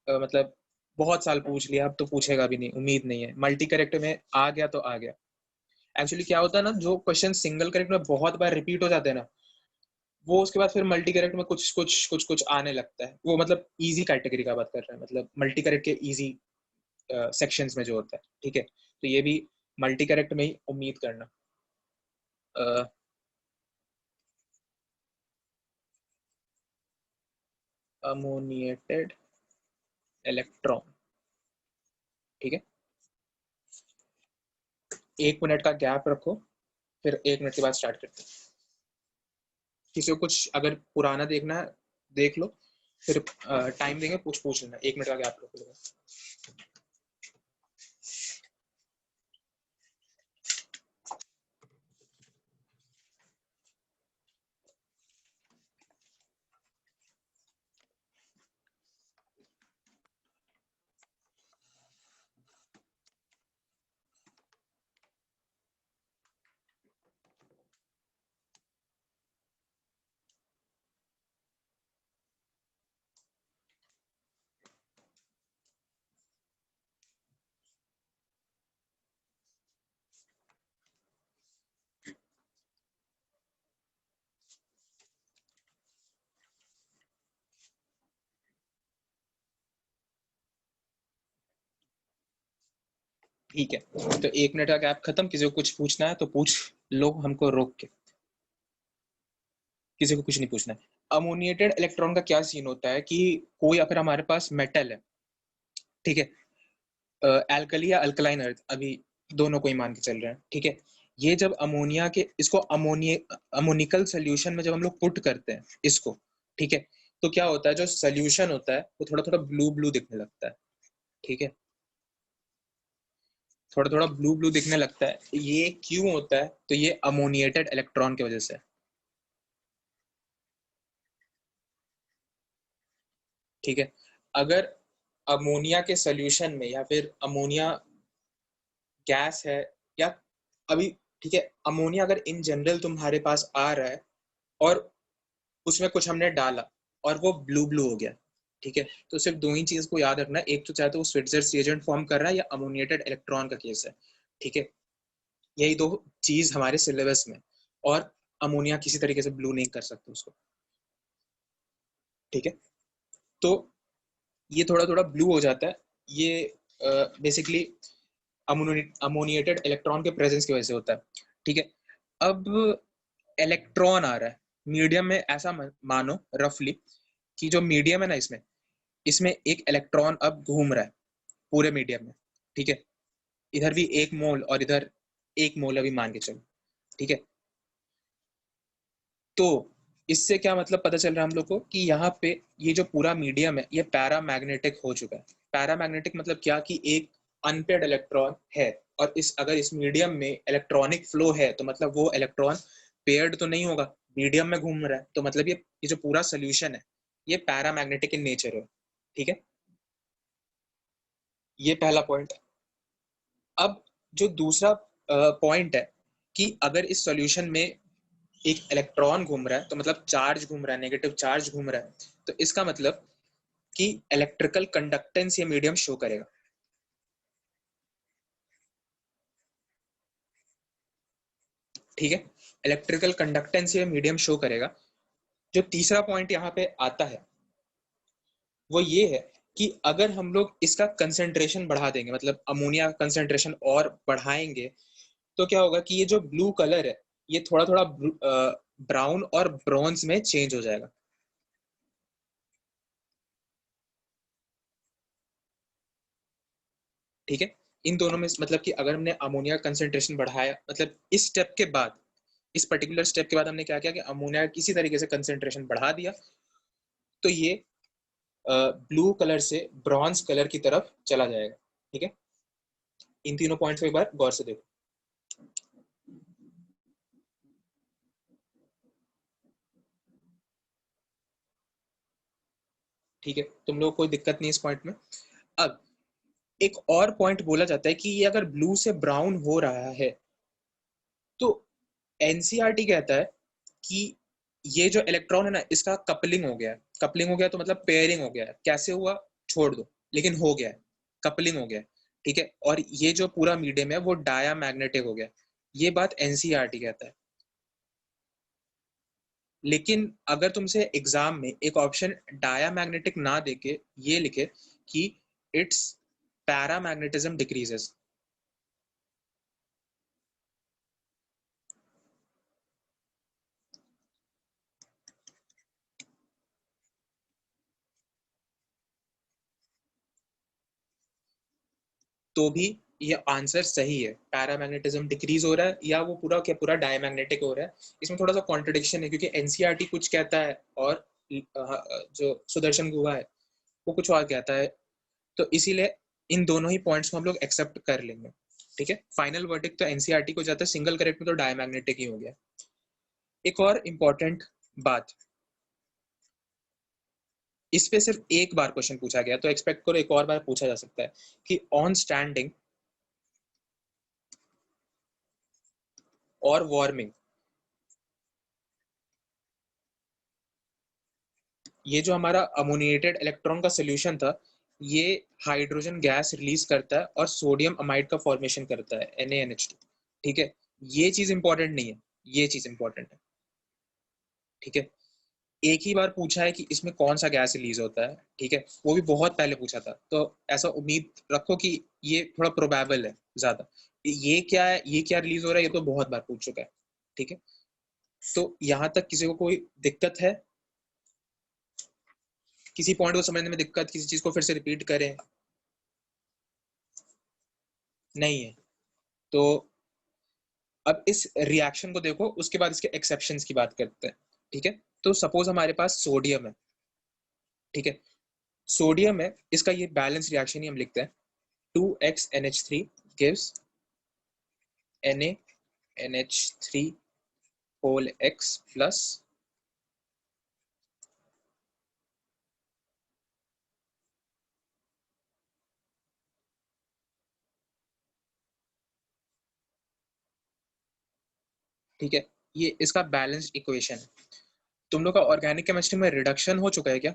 मतलब बहुत साल पूछ लिया, अब तो पूछेगा भी नहीं, उम्मीद नहीं है। मल्टी करेक्ट में आ गया तो आ गया। एक्चुअली क्या होता है ना, जो क्वेश्चन सिंगल करेक्ट में बहुत बार रिपीट हो जाते हैं ना, वो उसके बाद फिर मल्टी करेक्ट में कुछ कुछ कुछ कुछ आने लगता है। वो मतलब इजी कैटेगरी का बात कर रहे हैं, मतलब मल्टी करेक्ट के इजी सेक्शंस में जो होता है। ठीक है, तो ये भी मल्टी करेक्ट में ही उम्मीद करना। Ammoniated electron. ठीक है, 1 मिनट का गैप रखो, फिर 1 मिनट के बाद स्टार्ट करते हैं। किसी को कुछ अगर पुराना देखना है देख लो, फिर टाइम देंगे, पूछ लेना। 1 मिनट का गैप रखो। ठीक है, तो 1 मिनट का गैप खत्म। किसी को कुछ पूछना है तो पूछ लो, हमको रोक के। किसी को कुछ नहीं पूछना है। अमोनिएटेड इलेक्ट्रॉन का क्या सीन होता है कि कोई अगर हमारे पास मेटल है, ठीक है, एल्कली या अल्कलाइन अर्थ, अभी दोनों को ही मान के चल रहे हैं। ठीक है, ये जब अमोनिया के इसको अमोनिकल सोल्यूशन में जब हम लोग पुट करते हैं इसको, ठीक है, तो क्या होता है, जो सोल्यूशन होता है वो थोड़ा थोड़ा ब्लू ब्लू दिखने लगता है। ठीक है, थोड़ा थोड़ा ब्लू ब्लू दिखने लगता है। ये क्यों होता है? तो ये अमोनिएटेड इलेक्ट्रॉन की वजह से। ठीक है। अगर अमोनिया के सोल्यूशन में या फिर अमोनिया गैस है या अभी, ठीक है, अमोनिया अगर इन जनरल तुम्हारे पास आ रहा है और उसमें कुछ हमने डाला और वो ब्लू ब्लू हो गया, ठीक है, तो सिर्फ दो ही चीज को याद रखना है, एक तो चाहे तो वो स्विट्जर रिएजेंट फॉर्म कर रहा है या अमोनिएटेड इलेक्ट्रॉन का केस है, ठीक है। यही दो चीज हमारे सिलेबस में, और अमोनिया किसी तरीके से ब्लू नहीं कर सकते उसको, ठीक है। तो ये थोड़ा थोड़ा ब्लू हो जाता है, ये बेसिकली अमोनिएटेड इलेक्ट्रॉन के प्रेजेंस की वजह से होता है, ठीक है। अब इलेक्ट्रॉन आ रहा है मीडियम में, ऐसा मानो रफली कि जो मीडियम है ना, इसमें इसमें एक इलेक्ट्रॉन अब घूम रहा है पूरे मीडियम में, ठीक है। इधर भी 1 मोल और इधर 1 मोल अभी मान के चलो, ठीक है। तो इससे क्या मतलब पता चल रहा है हम लोग को कि यहाँ पे ये जो पूरा मीडियम है ये पैरामैग्नेटिक हो चुका है। पैरामैग्नेटिक मतलब क्या कि एक अनपेयर्ड इलेक्ट्रॉन है, और इस अगर इस मीडियम में इलेक्ट्रॉनिक फ्लो है तो मतलब वो इलेक्ट्रॉन पेयर्ड तो नहीं होगा, मीडियम में घूम रहा है, तो मतलब ये जो पूरा सोल्यूशन है ये पैरामैग्नेटिक इन नेचर है, ठीक है। ये पहला पॉइंट। अब जो दूसरा पॉइंट है कि अगर इस सॉल्यूशन में एक इलेक्ट्रॉन घूम रहा है तो मतलब चार्ज घूम रहा है, नेगेटिव चार्ज घूम रहा है, तो इसका मतलब कि इलेक्ट्रिकल कंडक्टेंस ये मीडियम शो करेगा, ठीक है। इलेक्ट्रिकल कंडक्टेंस ये मीडियम शो करेगा। जो तीसरा पॉइंट यहाँ पे आता है वो ये है कि अगर हम लोग इसका कंसेंट्रेशन बढ़ा देंगे, मतलब अमोनिया का कंसेंट्रेशन और बढ़ाएंगे, तो क्या होगा कि ये जो ब्लू कलर है ये थोड़ा थोड़ा ब्राउन और ब्रॉन्ज में चेंज हो जाएगा, ठीक है। इन दोनों में मतलब कि अगर हमने अमोनिया कंसेंट्रेशन बढ़ाया, मतलब इस स्टेप के बाद, इस पर्टिकुलर स्टेप के बाद हमने क्या किया कि अमोनिया किसी तरीके से कंसेंट्रेशन बढ़ा दिया, तो ये ब्लू कलर से ब्रॉन्ज कलर की तरफ चला जाएगा, ठीक है। इन तीनों पॉइंट्स को एक बार गौर से देखो, ठीक है। तुम लोग को कोई दिक्कत नहीं इस पॉइंट में। अब एक और पॉइंट बोला जाता है कि ये अगर ब्लू से ब्राउन हो रहा है तो एनसीईआरटी कहता है कि ये जो इलेक्ट्रॉन है ना इसका कपलिंग हो गया है। कपलिंग हो गया तो मतलब पेयरिंग हो गया है, कैसे हुआ छोड़ दो, लेकिन हो गया है, कपलिंग हो गया है, ठीक है। और ये जो पूरा मीडियम है वो डायामैग्नेटिक हो गया, ये बात एनसीईआरटी कहता है। लेकिन अगर तुमसे एग्जाम में एक ऑप्शन डायामैग्नेटिक ना देके ये लिखे कि इट्स पैरामैग्नेटिज्म डिक्रीजेस, तो भी ये आंसर सही है, पैरामैग्नेटिज्म डिक्रीज हो रहा है या वो पूरा क्या पूरा डायमैग्नेटिक हो रहा है। इसमें थोड़ा सा कॉन्ट्रडिक्शन है क्योंकि एनसीईआरटी कुछ कहता है और जो सुदर्शन गुहा है वो कुछ और कहता है, तो इसीलिए इन दोनों ही पॉइंट्स को हम लोग एक्सेप्ट कर लेंगे, ठीक है। फाइनल वर्डिक्ट तो एनसीईआरटी को जाता है, सिंगल करेक्ट में तो डायमैग्नेटिक ही हो गया। एक और इम्पॉर्टेंट बात, इस पे सिर्फ एक बार क्वेश्चन पूछा गया तो एक्सपेक्ट करो एक और बार पूछा जा सकता है कि ऑन स्टैंडिंग और वार्मिंग, ये जो हमारा अमोनिएटेड इलेक्ट्रॉन का सोल्यूशन था ये हाइड्रोजन गैस रिलीज करता है और सोडियम अमाइड का फॉर्मेशन करता है NaNH2, ठीक है। ये चीज इंपॉर्टेंट नहीं है, ये चीज इंपॉर्टेंट है, ठीक है। एक ही बार पूछा है कि इसमें कौन सा गैस रिलीज होता है, ठीक है, वो भी बहुत पहले पूछा था, तो ऐसा उम्मीद रखो कि ये थोड़ा प्रोबेबल है ज्यादा। ये क्या है, ये क्या रिलीज हो रहा है, ये तो बहुत बार पूछ चुका है, ठीक है। तो यहाँ तक किसी को कोई दिक्कत है, किसी पॉइंट को समझने में दिक्कत, किसी चीज को फिर से रिपीट करें? नहीं है तो अब इस रिएक्शन को देखो, उसके बाद इसके एक्सेप्शंस की बात करते हैं, ठीक है। तो सपोज हमारे पास सोडियम है, ठीक है, सोडियम है, इसका ये बैलेंस रिएक्शन ही हम लिखते हैं 2xNH3 gives NaNH3 whole x plus ठीक है, ये इसका बैलेंस्ड इक्वेशन है। तुम लोग का ऑर्गेनिक केमिस्ट्री में रिडक्शन हो चुका है क्या?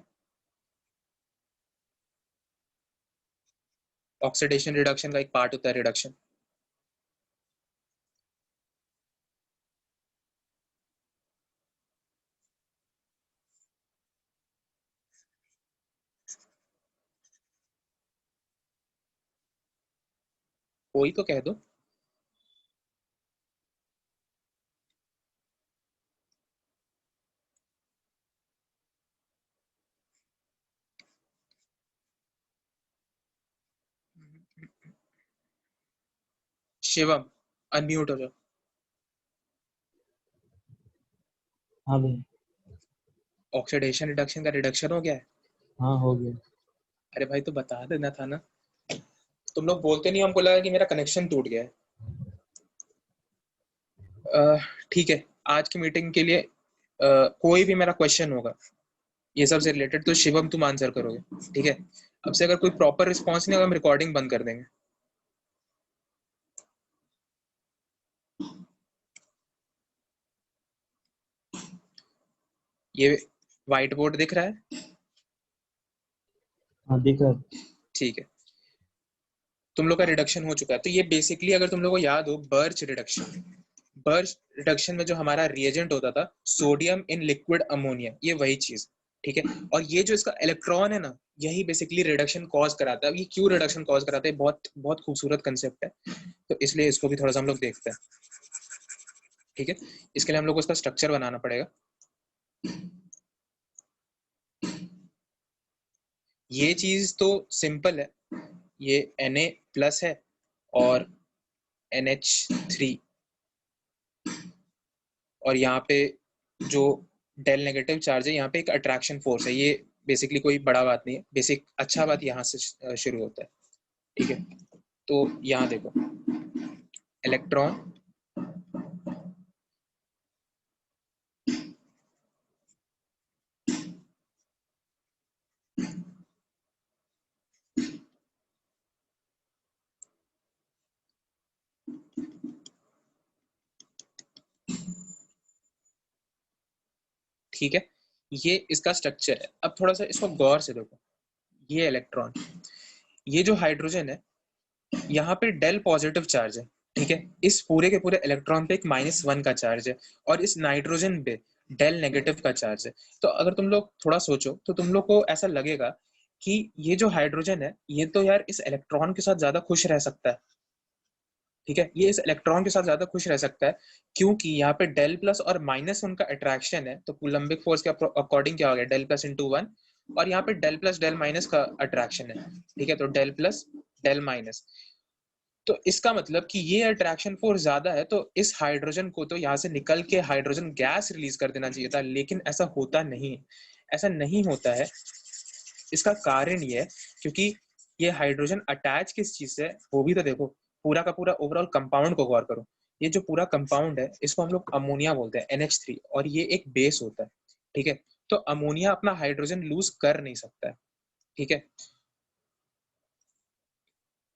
ऑक्सीडेशन रिडक्शन का एक पार्ट होता है रिडक्शन। कोई तो कह दो। शिवम अनम्यूट हो जाओ। हाँ भाई। ऑक्सीडेशन रिडक्शन का रिडक्शन हो गया है? हाँ हो गया। अरे भाई तो बता देना था ना, तुम लोग बोलते नहीं, हमको लगा कि मेरा कनेक्शन टूट गया है। ठीक है, आज की मीटिंग के लिए कोई भी मेरा क्वेश्चन होगा ये सब से रिलेटेड तो शिवम तुम आंसर करोगे, ठीक है? अब से अगर कोई प्रॉपर रिस्पॉन्स नहीं होगा हम रिकॉर्डिंग बंद कर देंगे। ये व्हाइट बोर्ड दिख रहा है? हाँ दिख रहा है। ठीक है, तुम लोग का रिडक्शन हो चुका है। तो ये बेसिकली अगर तुम लोग को याद हो बर्च रिडक्शन, बर्च रिडक्शन में जो हमारा रिएजेंट होता था सोडियम इन लिक्विड अमोनिया, ये वही चीज, ठीक है? और ये जो इसका इलेक्ट्रॉन है ना, यही बेसिकली रिडक्शन कॉज कराता है। अब ये क्यों रिडक्शन कॉज कराता है, बहुत बहुत खूबसूरत कंसेप्ट है, तो इसलिए इसको भी थोड़ा सा हम लोग देखते हैं, ठीक है? इसके लिए हम लोग को इसका स्ट्रक्चर बनाना पड़ेगा। ये चीज तो सिंपल है, ये Na+ है और NH3, और यहाँ पे जो डेल नेगेटिव चार्ज है, यहाँ पे एक अट्रैक्शन फोर्स है। ये बेसिकली कोई बड़ा बात नहीं है, बेसिक अच्छा बात यहाँ से शुरू होता है, ठीक है? तो यहाँ देखो, इलेक्ट्रॉन ठीक है, ये इसका स्ट्रक्चर है। अब थोड़ा सा इसको गौर से देखो, ये इलेक्ट्रॉन, ये जो हाइड्रोजन है, यहाँ पे डेल पॉजिटिव चार्ज है, ठीक है? इस पूरे के पूरे इलेक्ट्रॉन पे एक -1 का चार्ज है, और इस नाइट्रोजन पे डेल नेगेटिव का चार्ज है। तो अगर तुम लोग थोड़ा सोचो तो तुम लोग को ऐसा लगेगा कि ये जो हाइड्रोजन है ये तो यार इस इलेक्ट्रॉन के साथ ज्यादा खुश रह सकता है, ठीक है? ये इस इलेक्ट्रॉन के साथ ज्यादा खुश रह सकता है क्योंकि यहाँ पे डेल प्लस और -1 का अट्रैक्शन है। तो कूलम्बिक फोर्स के अकॉर्डिंग क्या हो गया, डेल प्लस इंटू 1, और यहाँ पे डेल प्लस डेल माइनस का अट्रैक्शन है, ठीक है? तो डेल प्लस डेल माइनस, तो इसका मतलब कि ये अट्रैक्शन फोर्स ज्यादा है, तो इस हाइड्रोजन को तो यहाँ से निकल के हाइड्रोजन गैस रिलीज कर देना चाहिए था, लेकिन ऐसा होता नहीं, ऐसा नहीं होता है। इसका कारण ये है क्योंकि ये हाइड्रोजन अटैच किस चीज से है वो भी तो देखो, पूरा का पूरा ओवरऑल कंपाउंड को गौर करो। ये जो पूरा कंपाउंड है इसको हम लोग अमोनिया बोलते हैं, NH3, और ये एक बेस होता है, ठीक है? तो अमोनिया अपना हाइड्रोजन लूज कर नहीं सकता है, ठीक है?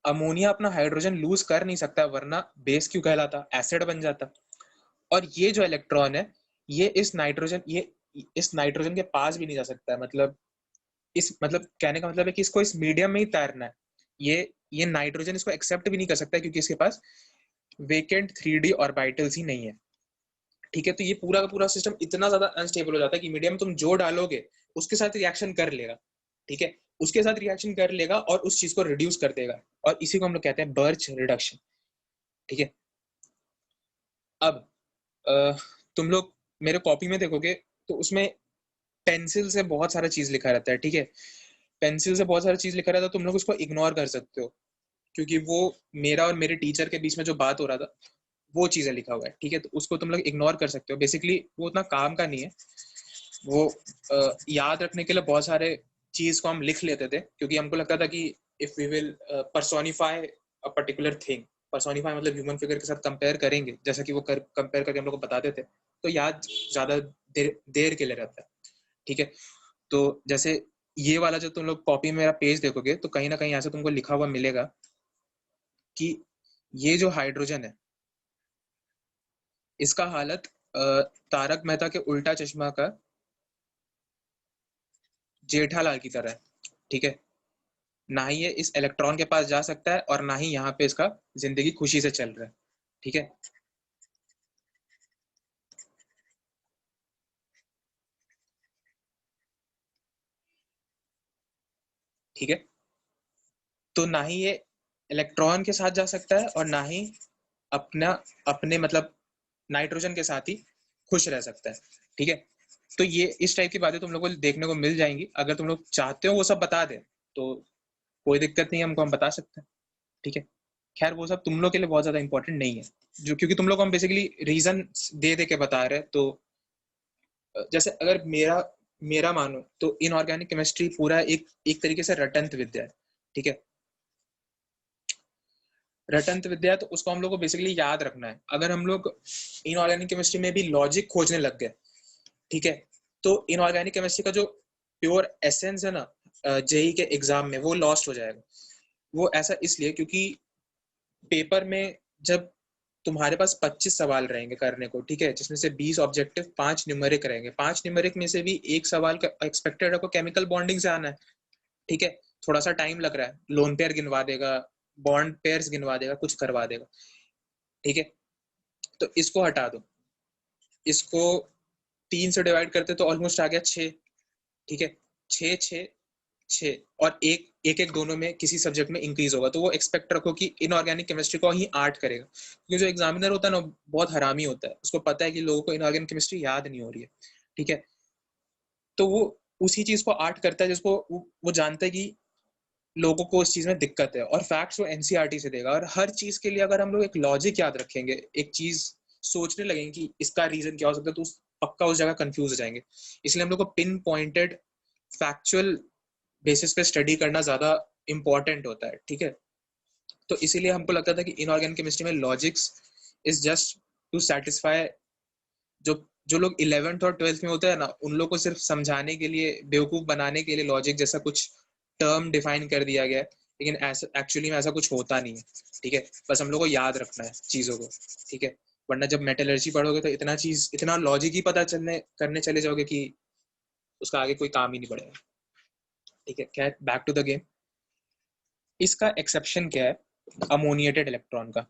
अमोनिया अपना हाइड्रोजन लूज कर नहीं सकता, वरना बेस क्यों कहलाता, एसिड बन जाता। और ये जो इलेक्ट्रॉन है ये इस नाइट्रोजन के पास भी नहीं जा सकता है, मतलब कहने का मतलब है कि इसको इस मीडियम में ही तैरना है। ये नाइट्रोजन इसको एक्सेप्ट भी नहीं कर सकता है क्योंकि इसके पास वेकेंट 3D ऑर्बिटल्स ही नहीं है, ठीक है? तो ये पूरा का पूरा सिस्टम इतना ज्यादा अनस्टेबल हो जाता है कि मीडियम तुम जो डालोगे उसके साथ रिएक्शन कर लेगा, ठीक है? उसके साथ रिएक्शन कर लेगा और उस चीज को रिड्यूस कर देगा, और इसी को हम लोग कहते हैं बर्च रिडक्शन, ठीक है? अब तुम लोग मेरे कॉपी में देखोगे तो उसमें पेंसिल से बहुत सारा चीज लिखा रहता है, ठीक है? पेंसिल से बहुत सारा चीज लिखा रहता है, तुम लोग उसको इग्नोर कर सकते हो क्योंकि वो मेरा और मेरे टीचर के बीच में जो बात हो रहा था वो चीजें लिखा हुआ है, ठीक है? तो उसको तुम लोग इग्नोर कर सकते हो। बेसिकली वो उतना काम का नहीं है, वो याद रखने के लिए बहुत सारे चीज को हम लिख लेते थे क्योंकि हमको लगता था कि if we will personify a particular thing, personify मतलब ह्यूमन फिगर के साथ कंपेयर करेंगे, जैसा कि वो कंपेयर करके हम लोग को बताते थे, तो याद ज्यादा देर के लिए रहता है, ठीक है? तो जैसे ये वाला जो तुम लोग कॉपी में मेरा पेज देखोगे तो कहीं ना कहीं ऐसे तुमको लिखा हुआ मिलेगा कि ये जो हाइड्रोजन है इसका हालत तारक मेहता के उल्टा चश्मा का जेठालाल की तरह है, ठीक है। ना ही ये इस इलेक्ट्रॉन के पास जा सकता है और ना ही यहाँ पे इसका जिंदगी खुशी से चल रहा है, ठीक है। ठीक है, तो ना ही ये इलेक्ट्रॉन के साथ जा सकता है और ना ही अपना अपने मतलब नाइट्रोजन के साथ ही खुश रह सकता है, ठीक है। तो ये इस टाइप की बातें तुम लोग को देखने को मिल जाएंगी। अगर तुम लोग चाहते हो वो सब बता दें तो कोई दिक्कत नहीं है, हमको हम बता सकते हैं, ठीक है। खैर वो सब तुम लोग के लिए बहुत ज्यादा इंपॉर्टेंट नहीं है, जो क्योंकि तुम लोग को हम बेसिकली रीजन दे दे के बता रहे हैं। तो जैसे अगर मेरा मेरा मानो तो इनऑर्गेनिक केमिस्ट्री पूरा एक एक तरीके से रटंत विद्या है, ठीक है। रटंत विद्या, तो उसको हम लोग को बेसिकली याद रखना है। अगर हम लोग इनऑर्गेनिक केमिस्ट्री में भी लॉजिक खोजने लग गए, ठीक है, तो इनऑर्गेनिक केमिस्ट्री का जो प्योर एसेंस है ना जेई के एग्जाम में, वो लॉस्ट हो जाएगा। वो ऐसा इसलिए क्योंकि पेपर में जब तुम्हारे पास 25 सवाल रहेंगे करने को, ठीक है, जिसमें से 20 ऑब्जेक्टिव, 5 न्यूमेरिक रहेंगे। 5 न्यूमेरिक में से भी एक सवाल का एक्सपेक्टेड आपको केमिकल बॉन्डिंग से आना है, ठीक है। थोड़ा सा टाइम लग रहा है, लोन पेयर गिनवा देगा, बॉन्ड पेयर्स गिनवा देगा, कुछ करवा देगा, ठीक है। तो इसको हटा दो, इसको 3 से डिवाइड करते तो ऑलमोस्ट आ गया 6, ठीक है। 6 6 6 और एक एक एक दोनों में किसी सब्जेक्ट में इंक्रीज होगा, तो वो एक्सपेक्ट रखो कि इनऑर्गेनिक केमिस्ट्री को ही 8 करेगा। क्योंकि जो एग्जामिनर होता है ना बहुत हरामी होता है, उसको पता है कि लोगों को इनऑर्गेनिक केमिस्ट्री याद नहीं हो रही है, ठीक है। तो वो उसी चीज को 8 करता है जिसको वो जानता है कि लोगों को उस चीज में दिक्कत है, और फैक्ट्स वो एनसीईआरटी से देगा। और हर चीज के लिए अगर हम लोग एक लॉजिक याद रखेंगे, एक चीज सोचने लगेंगे कि इसका रीजन क्या हो सकता है, तो पक्का उस जगह कंफ्यूज हो जाएंगे। इसलिए हम लोग को पिन पॉइंटेड फैक्चुअल बेसिस पे स्टडी करना ज्यादा इंपॉर्टेंट होता है, ठीक है। तो इसीलिए हमको लगता था कि इनऑर्गेनिक केमिस्ट्री में logics is just to satisfy जो जो लोग 11th और 12th में होते हैं ना, उन लोग को सिर्फ समझाने के लिए, बेवकूफ बनाने के लिए लॉजिक जैसा कुछ टर्म डिफाइन कर दिया गया है। लेकिन ऐसा एक्चुअली में ऐसा कुछ होता नहीं है, ठीक है। बस हम लोग को याद रखना है चीजों को, ठीक है। वरना जब मेटलर्जी पढ़ोगे तो इतना लॉजिक ही पता चलने करने चले जाओगे कि उसका आगे कोई काम ही नहीं पड़ेगा, ठीक है। क्या बैक टू द गेम, इसका एक्सेप्शन क्या है अमोनिएटेड इलेक्ट्रॉन का।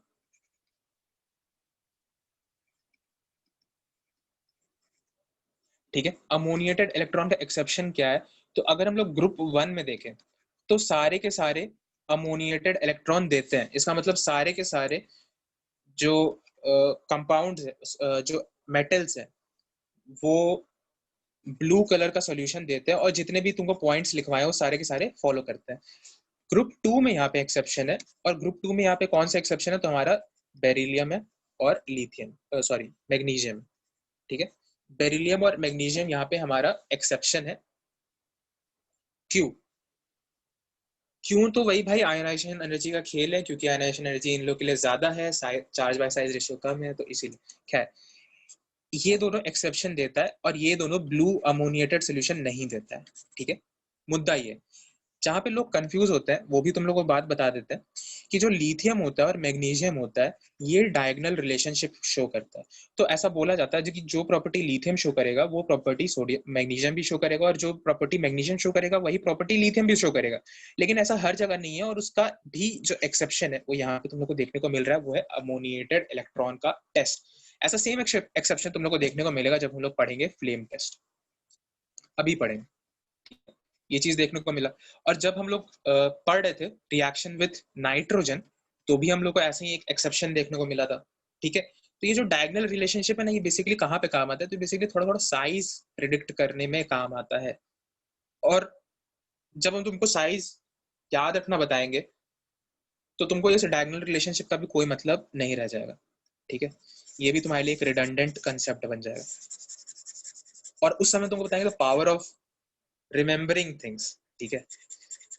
ठीक है, अमोनिएटेड इलेक्ट्रॉन का एक्सेप्शन क्या है। तो अगर हम लोग ग्रुप 1 में देखें तो सारे के सारे अमोनिएटेड इलेक्ट्रॉन देते हैं। इसका मतलब सारे के सारे जो कंपाउंड्स है, जो मेटल्स है, वो ब्लू कलर का सोल्यूशन देते हैं, और जितने भी तुमको पॉइंट्स लिखवाए वो सारे के सारे फॉलो करते हैं। ग्रुप 2 में यहाँ पे एक्सेप्शन है, और ग्रुप 2 में यहाँ पे कौन सा एक्सेप्शन है, तो हमारा बेरिलियम है और लिथियम, सॉरी मैग्नीशियम, ठीक है। बेरिलियम और मैग्नीशियम यहाँ पे हमारा एक्सेप्शन है। क्यों? क्यों तो वही भाई, आयनाइजेशन एनर्जी का खेल है, क्योंकि आयनाइजेशन एनर्जी इन लोग के लिए ज्यादा है, चार्ज बाय साइज रेशियो कम है, तो इसीलिए। खैर, ये दोनों एक्सेप्शन देता है और ये दोनों ब्लू अमोनिएटेड सोल्यूशन नहीं देता है, ठीक है। मुद्दा ये, जहाँ पे लोग कंफ्यूज होते हैं वो भी तुम लोग को बात बता देते हैं कि जो लिथियम होता है और मैग्नीशियम होता है, ये डायगोनल रिलेशनशिप शो करता है। तो ऐसा बोला जाता है कि जो प्रॉपर्टी लिथियम शो करेगा वो प्रॉपर्टी सोडियम मैग्नीशियम भी शो करेगा, और जो प्रॉपर्टी मैग्नीशियम शो करेगा वही प्रॉपर्टी लिथियम भी शो करेगा। लेकिन ऐसा हर जगह नहीं है, और उसका भी जो एक्सेप्शन है वो यहाँ पे तुम लोग को देखने को मिल रहा है, वो है अमोनिएटेड इलेक्ट्रॉन का टेस्ट। ऐसा सेम एक्सेप्शन तुम लोग को देखने को मिलेगा जब हम लोग पढ़ेंगे फ्लेम टेस्ट, अभी पढ़ेंगे, ये चीज देखने को मिला। और जब हम लोग पढ़ रहे थे रिएक्शन विथ नाइट्रोजन, तो भी हम लोग को ऐसे ही एक एक्सेप्शन देखने को मिला था, ठीक है। तो ये जो डायगोनल रिलेशनशिप है ना, ये बेसिकली कहाँ पे काम आता है, तो बेसिकली थोड़ा थोड़ा साइज प्रिडिक्ट करने में काम आता है। और जब हम तुमको साइज याद रखना बताएंगे तो तुमको इस डायगोनल रिलेशनशिप का भी कोई मतलब नहीं रह जाएगा, ठीक है। ये भी तुम्हारे लिए एक रिडंडेंट कंसेप्ट बन जाएगा, और उस समय तुमको बताएंगे the power of remembering things, ठीक है।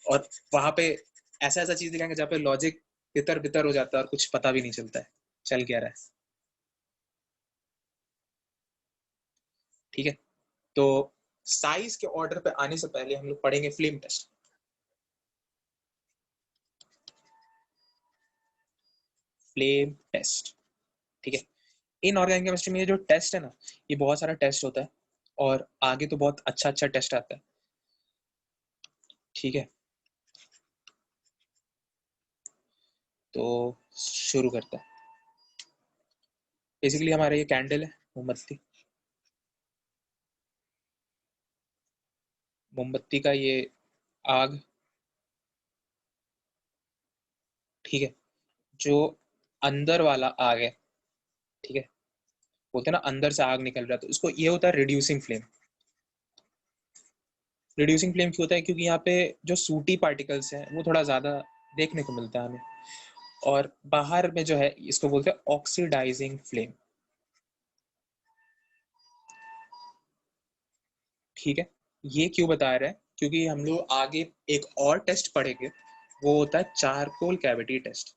और वहां पे ऐसा ऐसा चीज दिखाएंगे जहाँ पे लॉजिक तितर बितर हो जाता है और कुछ पता भी नहीं चलता है चल क्या रहा है, ठीक है। तो साइज के ऑर्डर पे आने से पहले हम लोग पढ़ेंगे फ्लेम टेस्ट। फ्लेम टेस्ट, ठीक है। इनऑर्गेनिक केमिस्ट्री में ये जो टेस्ट है ना, ये बहुत सारा टेस्ट होता है और आगे तो बहुत अच्छा अच्छा टेस्ट आता है, ठीक है। तो शुरू करते हैं। बेसिकली हमारा ये कैंडल है, मोमबत्ती, मोमबत्ती का ये आग, ठीक है। जो अंदर वाला आग है, ठीक है, बोलते हैं ना अंदर से आग निकल रहा है, तो इसको ये होता है रिड्यूसिंग फ्लेम। रिड्यूसिंग फ्लेम क्यों होता है? क्योंकि यहाँ पे जो सूटी पार्टिकल्स हैं वो थोड़ा ज़्यादा देखने को मिलता है हमें, और बाहर में जो है इसको बोलते हैं ऑक्सीडाइजिंग फ्लेम, ठीक है। ये क्यों बता रहे हैं? क्योंकि हम लोग आगे एक और टेस्ट पढ़ेंगे, वो होता है चारकोल कैविटी टेस्ट।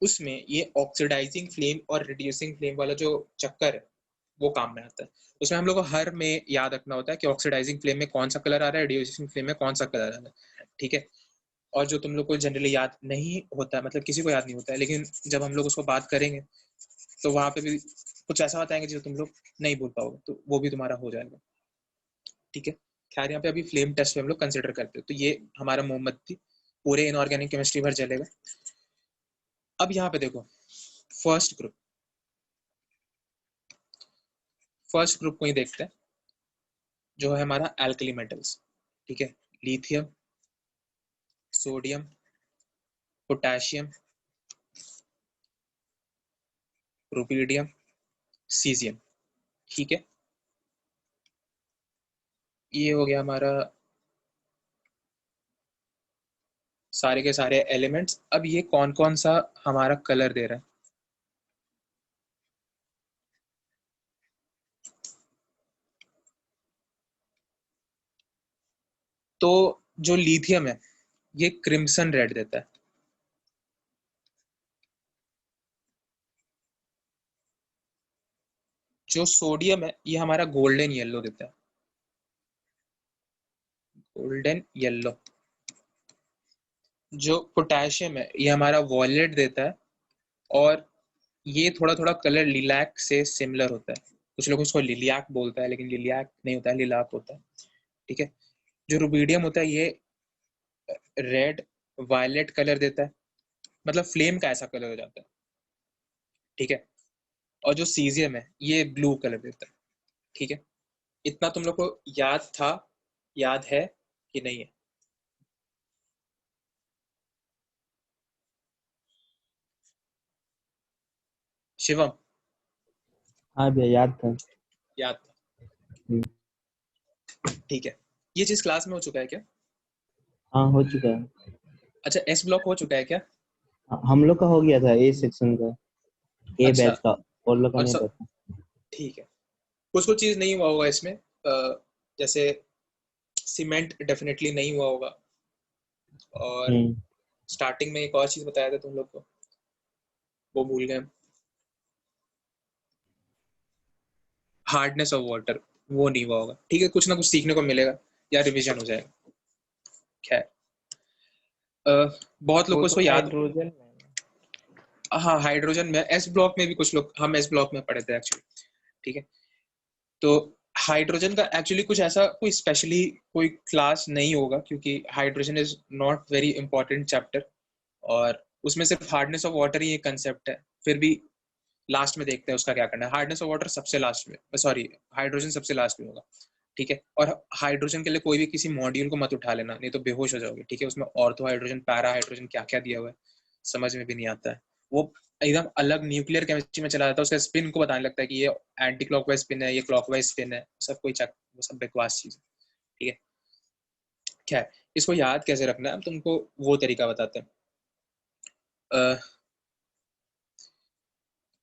उसमें ये ऑक्सीडाइजिंग फ्लेम और रिड्यूसिंग फ्लेम वाला जो चक्कर है वो काम में आता है। उसमें हम लोग को हर में याद रखना होता है कि ऑक्सीडाइजिंग फ्लेम में कौन सा कलर आ रहा है, रिड्यूसिंग फ्लेम में कौन सा कलर आ रहा है, ठीक है। और जो तुम लोग को जनरली याद नहीं होता, मतलब किसी को याद नहीं होता है, लेकिन जब हम लोग उसको बात करेंगे तो वहां पे भी कुछ ऐसा बताएंगे जो तुम लोग नहीं भूल पाओगे, तो वो भी तुम्हारा हो जाएगा, ठीक है। खैर यहाँ पे अभी फ्लेम टेस्ट पे हम लोग कंसिडर करते हैं। तो ये हमारा मोमबत्ती पूरे इनऑर्गेनिक केमिस्ट्री भर जलेगा। अब यहाँ पे देखो, फर्स्ट ग्रुप, फर्स्ट ग्रुप को ही देखते हैं, जो है हमारा एल्कली मेटल्स, ठीक है। Lithium, sodium, potassium, rubidium, caesium, ठीक है। ये हो गया हमारा सारे के सारे एलिमेंट्स। अब ये कौन कौन सा हमारा कलर दे रहा है? तो जो लिथियम है ये क्रिम्सन रेड देता है, जो सोडियम है ये हमारा गोल्डन येलो देता है, गोल्डन येलो। जो पोटेशियम है ये हमारा वॉयलेट देता है, और ये थोड़ा थोड़ा कलर लिलैक से सिमिलर होता है। कुछ लोग उसको लिलियाक बोलता है, लेकिन लिलियाक नहीं होता है, लिलाक होता है, ठीक है। जो रुबीडियम होता है ये रेड वायलेट कलर देता है, मतलब फ्लेम का ऐसा कलर हो जाता है, ठीक है। और जो सीजियम है ये ब्लू कलर देता है, ठीक है। इतना तुम लोग को याद था, याद है कि नहीं है? शिवम, हाँ भैया याद था। याद था, हम्म, ठीक है। ये चीज क्लास में हो चुका है क्या? हाँ हो चुका है। अच्छा, एस ब्लॉक हो चुका है क्या? हम लोग का हो गया था ए सेक्शन का, ए अच्छा, बैच का, और लोग का और नहीं सब पता। ठीक है। कुछ कुछ चीज नहीं हुआ होगा इसमें, जैसे सीमेंट डेफिनेटली नहीं हुआ होगा, और हम्म। स्टार्टिंग में एक और चीज बताया था तुम लोग को, वो भूल गए, हार्डनेस ऑफ वाटर, वो नहीं हुआ होगा, ठीक है। कुछ ना कुछ सीखने को मिलेगा या रिवीजन हो जाएगा। खैर, बहुत लोग वो को तो इसको याद, हाइड्रोजन में है ना। हाँ हाइड्रोजन में, एस ब्लॉक में भी कुछ लोग, हम एस ब्लॉक में पढ़े थे एक्चुअली, ठीक है। तो हाइड्रोजन का एक्चुअली कुछ ऐसा कोई स्पेशली कोई क्लास नहीं होगा, क्योंकि hydrogen is not very important chapter, और उसमें सिर्फ हार्डनेस ऑफ वाटर ही एक कंसेप्ट है। फिर भी लास्ट में देखते हैं उसका क्या करना है। हार्डनेस ऑफ वाटर सबसे लास्ट में, सॉरी हाइड्रोजन सबसे लास्ट में होगा, ठीक है। और हाइड्रोजन के लिए कोई भी किसी मॉड्यूल को मत उठा लेना, नहीं तो बेहोश हो जाओगे, ठीक है। उसमें ऑर्थो हाइड्रोजन, पैरा हाइड्रोजन, क्या क्या दिया हुआ है समझ में भी नहीं आता है। वो एकदम अलग न्यूक्लियर केमिस्ट्री में चला जाता है, उसका स्पिन को बताने लगता है कि ये एंटी क्लॉकवाइज स्पिन है, ये क्लॉकवाइज स्पिन है, सब कोई चक, वो सब बकवास चीज है, ठीक है। क्या है, इसको याद कैसे रखना है, अब तुमको वो तरीका बताते हैं।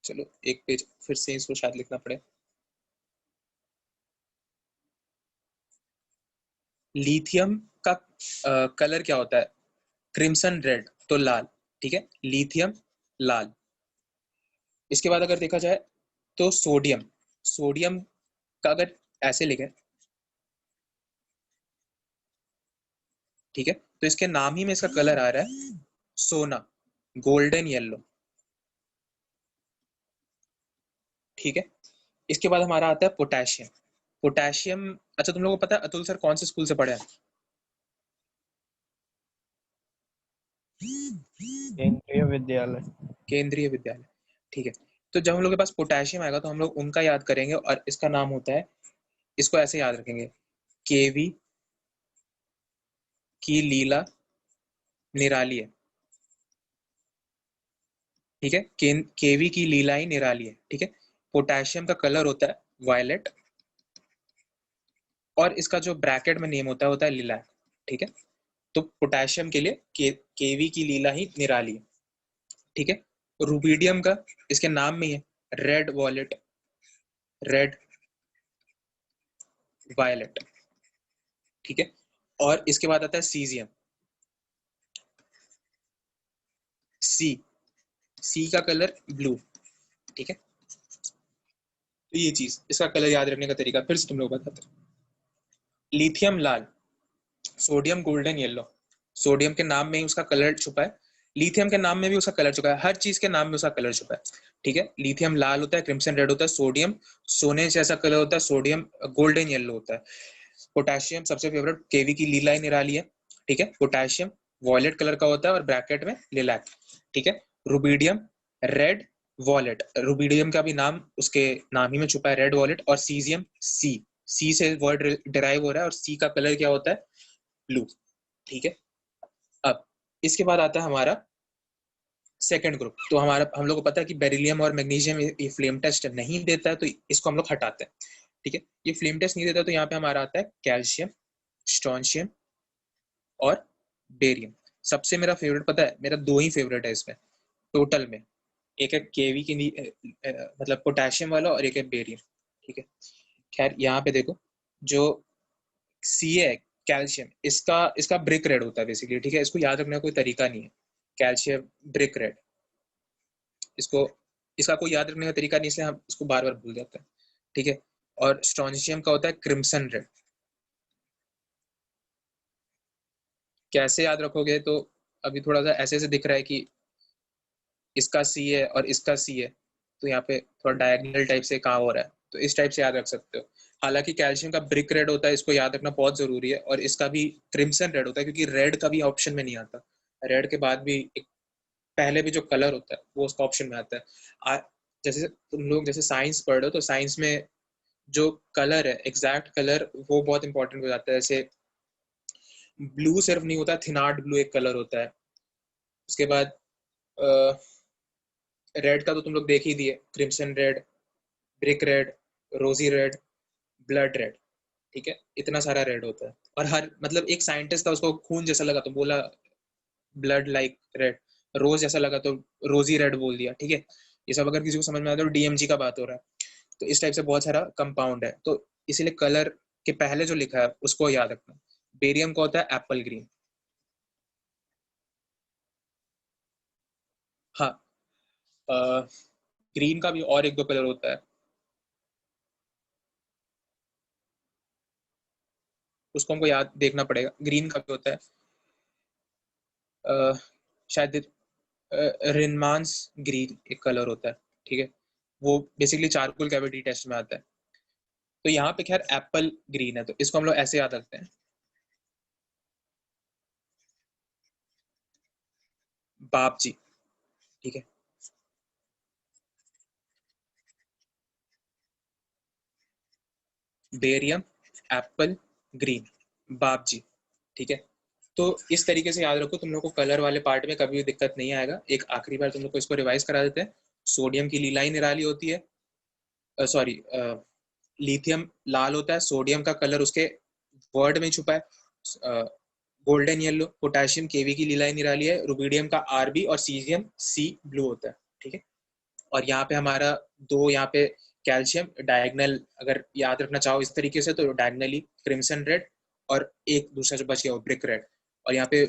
चलो एक पेज फिर से इसको शायद लिखना पड़े। लिथियम का कलर क्या होता है? क्रिम्सन रेड, तो लाल, ठीक है। लिथियम लाल। इसके बाद अगर देखा जाए तो सोडियम, सोडियम का अगर ऐसे लिखे, ठीक है, तो इसके नाम ही में इसका कलर आ रहा है सोना, गोल्डन येलो, ठीक है। इसके बाद हमारा आता है पोटेशियम। पोटेशियम, अच्छा तुम लोगों को पता है अतुल सर कौन से स्कूल से पढ़े हैं? केंद्रीय विद्यालय। केंद्रीय विद्यालय, ठीक है। तो जब हम लोग के पास पोटेशियम आएगा तो हम लोग उनका याद करेंगे और इसका नाम होता है, इसको ऐसे याद रखेंगे, केवी की लीला निराली है, ठीक है। केवी की लीला ही निराली है, ठीक है। पोटेशियम का कलर होता है वायलेट और इसका जो ब्रैकेट में नेम होता है लिलाक, ठीक है। तो पोटेशियम के लिए केवी की लीला ही निराली है, ठीक है। रुबीडियम का इसके नाम में ही है, रेड वॉलेट, रेड वायलेट, ठीक है। और इसके बाद आता है सीजियम, सी का कलर ब्लू, ठीक है। तो ये चीज, इसका कलर याद रखने का तरीका फिर से तुम लोग बताते हैं। लिथियम लाल, सोडियम गोल्डन येलो, सोडियम के नाम में ही उसका कलर छुपा है, लिथियम के नाम में भी उसका कलर छुपा है, हर चीज के नाम में उसका कलर छुपा है, ठीक है। लिथियम लाल होता है, क्रिम्सन रेड होता है, सोडियम सोने जैसा कलर होता है, सोडियम गोल्डन येलो होता है। पोटेशियम सबसे फेवरेट केवी की लीला निराली है, ठीक है। पोटेशियम वॉयलेट कलर का होता है और ब्रैकेट में लिलैक, ठीक है। रुबीडियम रेड वॉलेट, रुबीडियम का भी नाम उसके नाम ही में छुपा है, रेड वॉलेट। और सीजियम सी से वर्ड डिराइव हो रहा है और सी का कलर क्या होता है, ब्लू, ठीक है। अब इसके बाद आता है हमारा सेकंड ग्रुप। तो हमारा, हम लोग को पता है कि बेरिलियम और मैग्नीशियम ये फ्लेम टेस्ट नहीं देता है, तो इसको हम लोग हटाते हैं, ठीक है। ये फ्लेम टेस्ट नहीं देता, तो यहाँ पे हमारा आता है कैल्शियम, स्ट्रोंशियम और बेरियम। सबसे मेरा फेवरेट पता है, मेरा दो ही फेवरेट है इसमें टोटल में, एक है केवी की मतलब पोटेशियम वाला और एक है बेरियम, ठीक है। खैर यहाँ पे देखो, जो सी है कैल्शियम, इसका इसका ब्रिक रेड होता है बेसिकली, ठीक है। इसको याद रखने का कोई तरीका नहीं है, कैल्शियम ब्रिक रेड, इसको, इसका कोई याद रखने का तरीका नहीं, इसलिए हम इसको बार बार भूल जाते हैं, ठीक है। और स्ट्रोंशियम का होता है क्रिम्सन रेड। कैसे याद रखोगे, तो अभी थोड़ा सा ऐसे ऐसे दिख रहा है कि इसका सी है और इसका सी है, तो यहाँ पे थोड़ा डायगोनल टाइप से कहाँ हो रहा है, तो इस टाइप से याद रख सकते हो। हालांकि कैल्शियम का ब्रिक रेड होता है, इसको याद रखना बहुत जरूरी है, और इसका भी क्रिम्सन रेड होता है, क्योंकि रेड का भी ऑप्शन में नहीं आता, रेड के बाद भी एक पहले भी जो कलर होता है वो उसका ऑप्शन में आता है। जैसे तुम लोग जैसे साइंस पढ़ रहे हो, तो साइंस में जो कलर है, एग्जैक्ट कलर, वो बहुत इंपॉर्टेंट हो जाता है। जैसे ब्लू सिर्फ नहीं होता, थिनार्ड ब्लू एक कलर होता है। उसके बाद रेड का तो तुम लोग देख ही दिए, क्रिम्सन रेड, ब्रिक रेड, रोजी रेड, ब्लड रेड, ठीक है। इतना सारा रेड होता है, और हर मतलब एक साइंटिस्ट था, उसको खून जैसा लगा तो बोला ब्लड लाइक रेड, रोज जैसा लगा तो रोजी रेड बोल दिया, ठीक है। ये सब अगर किसी को समझ में आता है तो डीएमजी का बात हो रहा है। तो इस टाइप से बहुत सारा कंपाउंड है, तो इसीलिए कलर के पहले जो लिखा है उसको याद रखना। बेरियम का होता है एप्पल ग्रीन, हाँ। ग्रीन का भी और एक दो कलर होता है, उसको हमको याद देखना पड़ेगा। ग्रीन का भी होता है शायद रिनमांस ग्रीन एक कलर होता है, ठीक है। वो बेसिकली चारकोल कैविटी टेस्ट में आता है। तो यहाँ पे खैर एप्पल ग्रीन है, तो इसको हम लोग ऐसे याद रखते हैं, बाप जी, ठीक है। बेरियम एप्पल ग्रीन, बाप जी, ठीक है। तो इस तरीके से याद रखो, तुम लोग को कलर वाले पार्ट में कभी भी दिक्कत नहीं आएगा। एक आखिरी बार तुम लोग को इसको रिवाइज करा देते हैं। सोडियम की लीलाई निराली होती है, सॉरी, लिथियम लाल होता है, सोडियम का कलर उसके वर्ड में छुपा है गोल्डन येलो, पोटेशियम केवी की लीलाई निराली है, रुबीडियम का आरबी और सीजियम सी ब्लू होता है, ठीक है। और यहाँ पे हमारा दो, यहाँ पे कैल्शियम डायगनल, अगर याद रखना चाहो इस तरीके से तो डायगनली क्रिम्सन रेड, और एक दूसरा जो बच गया वो ब्रिक रेड। और यहाँ पे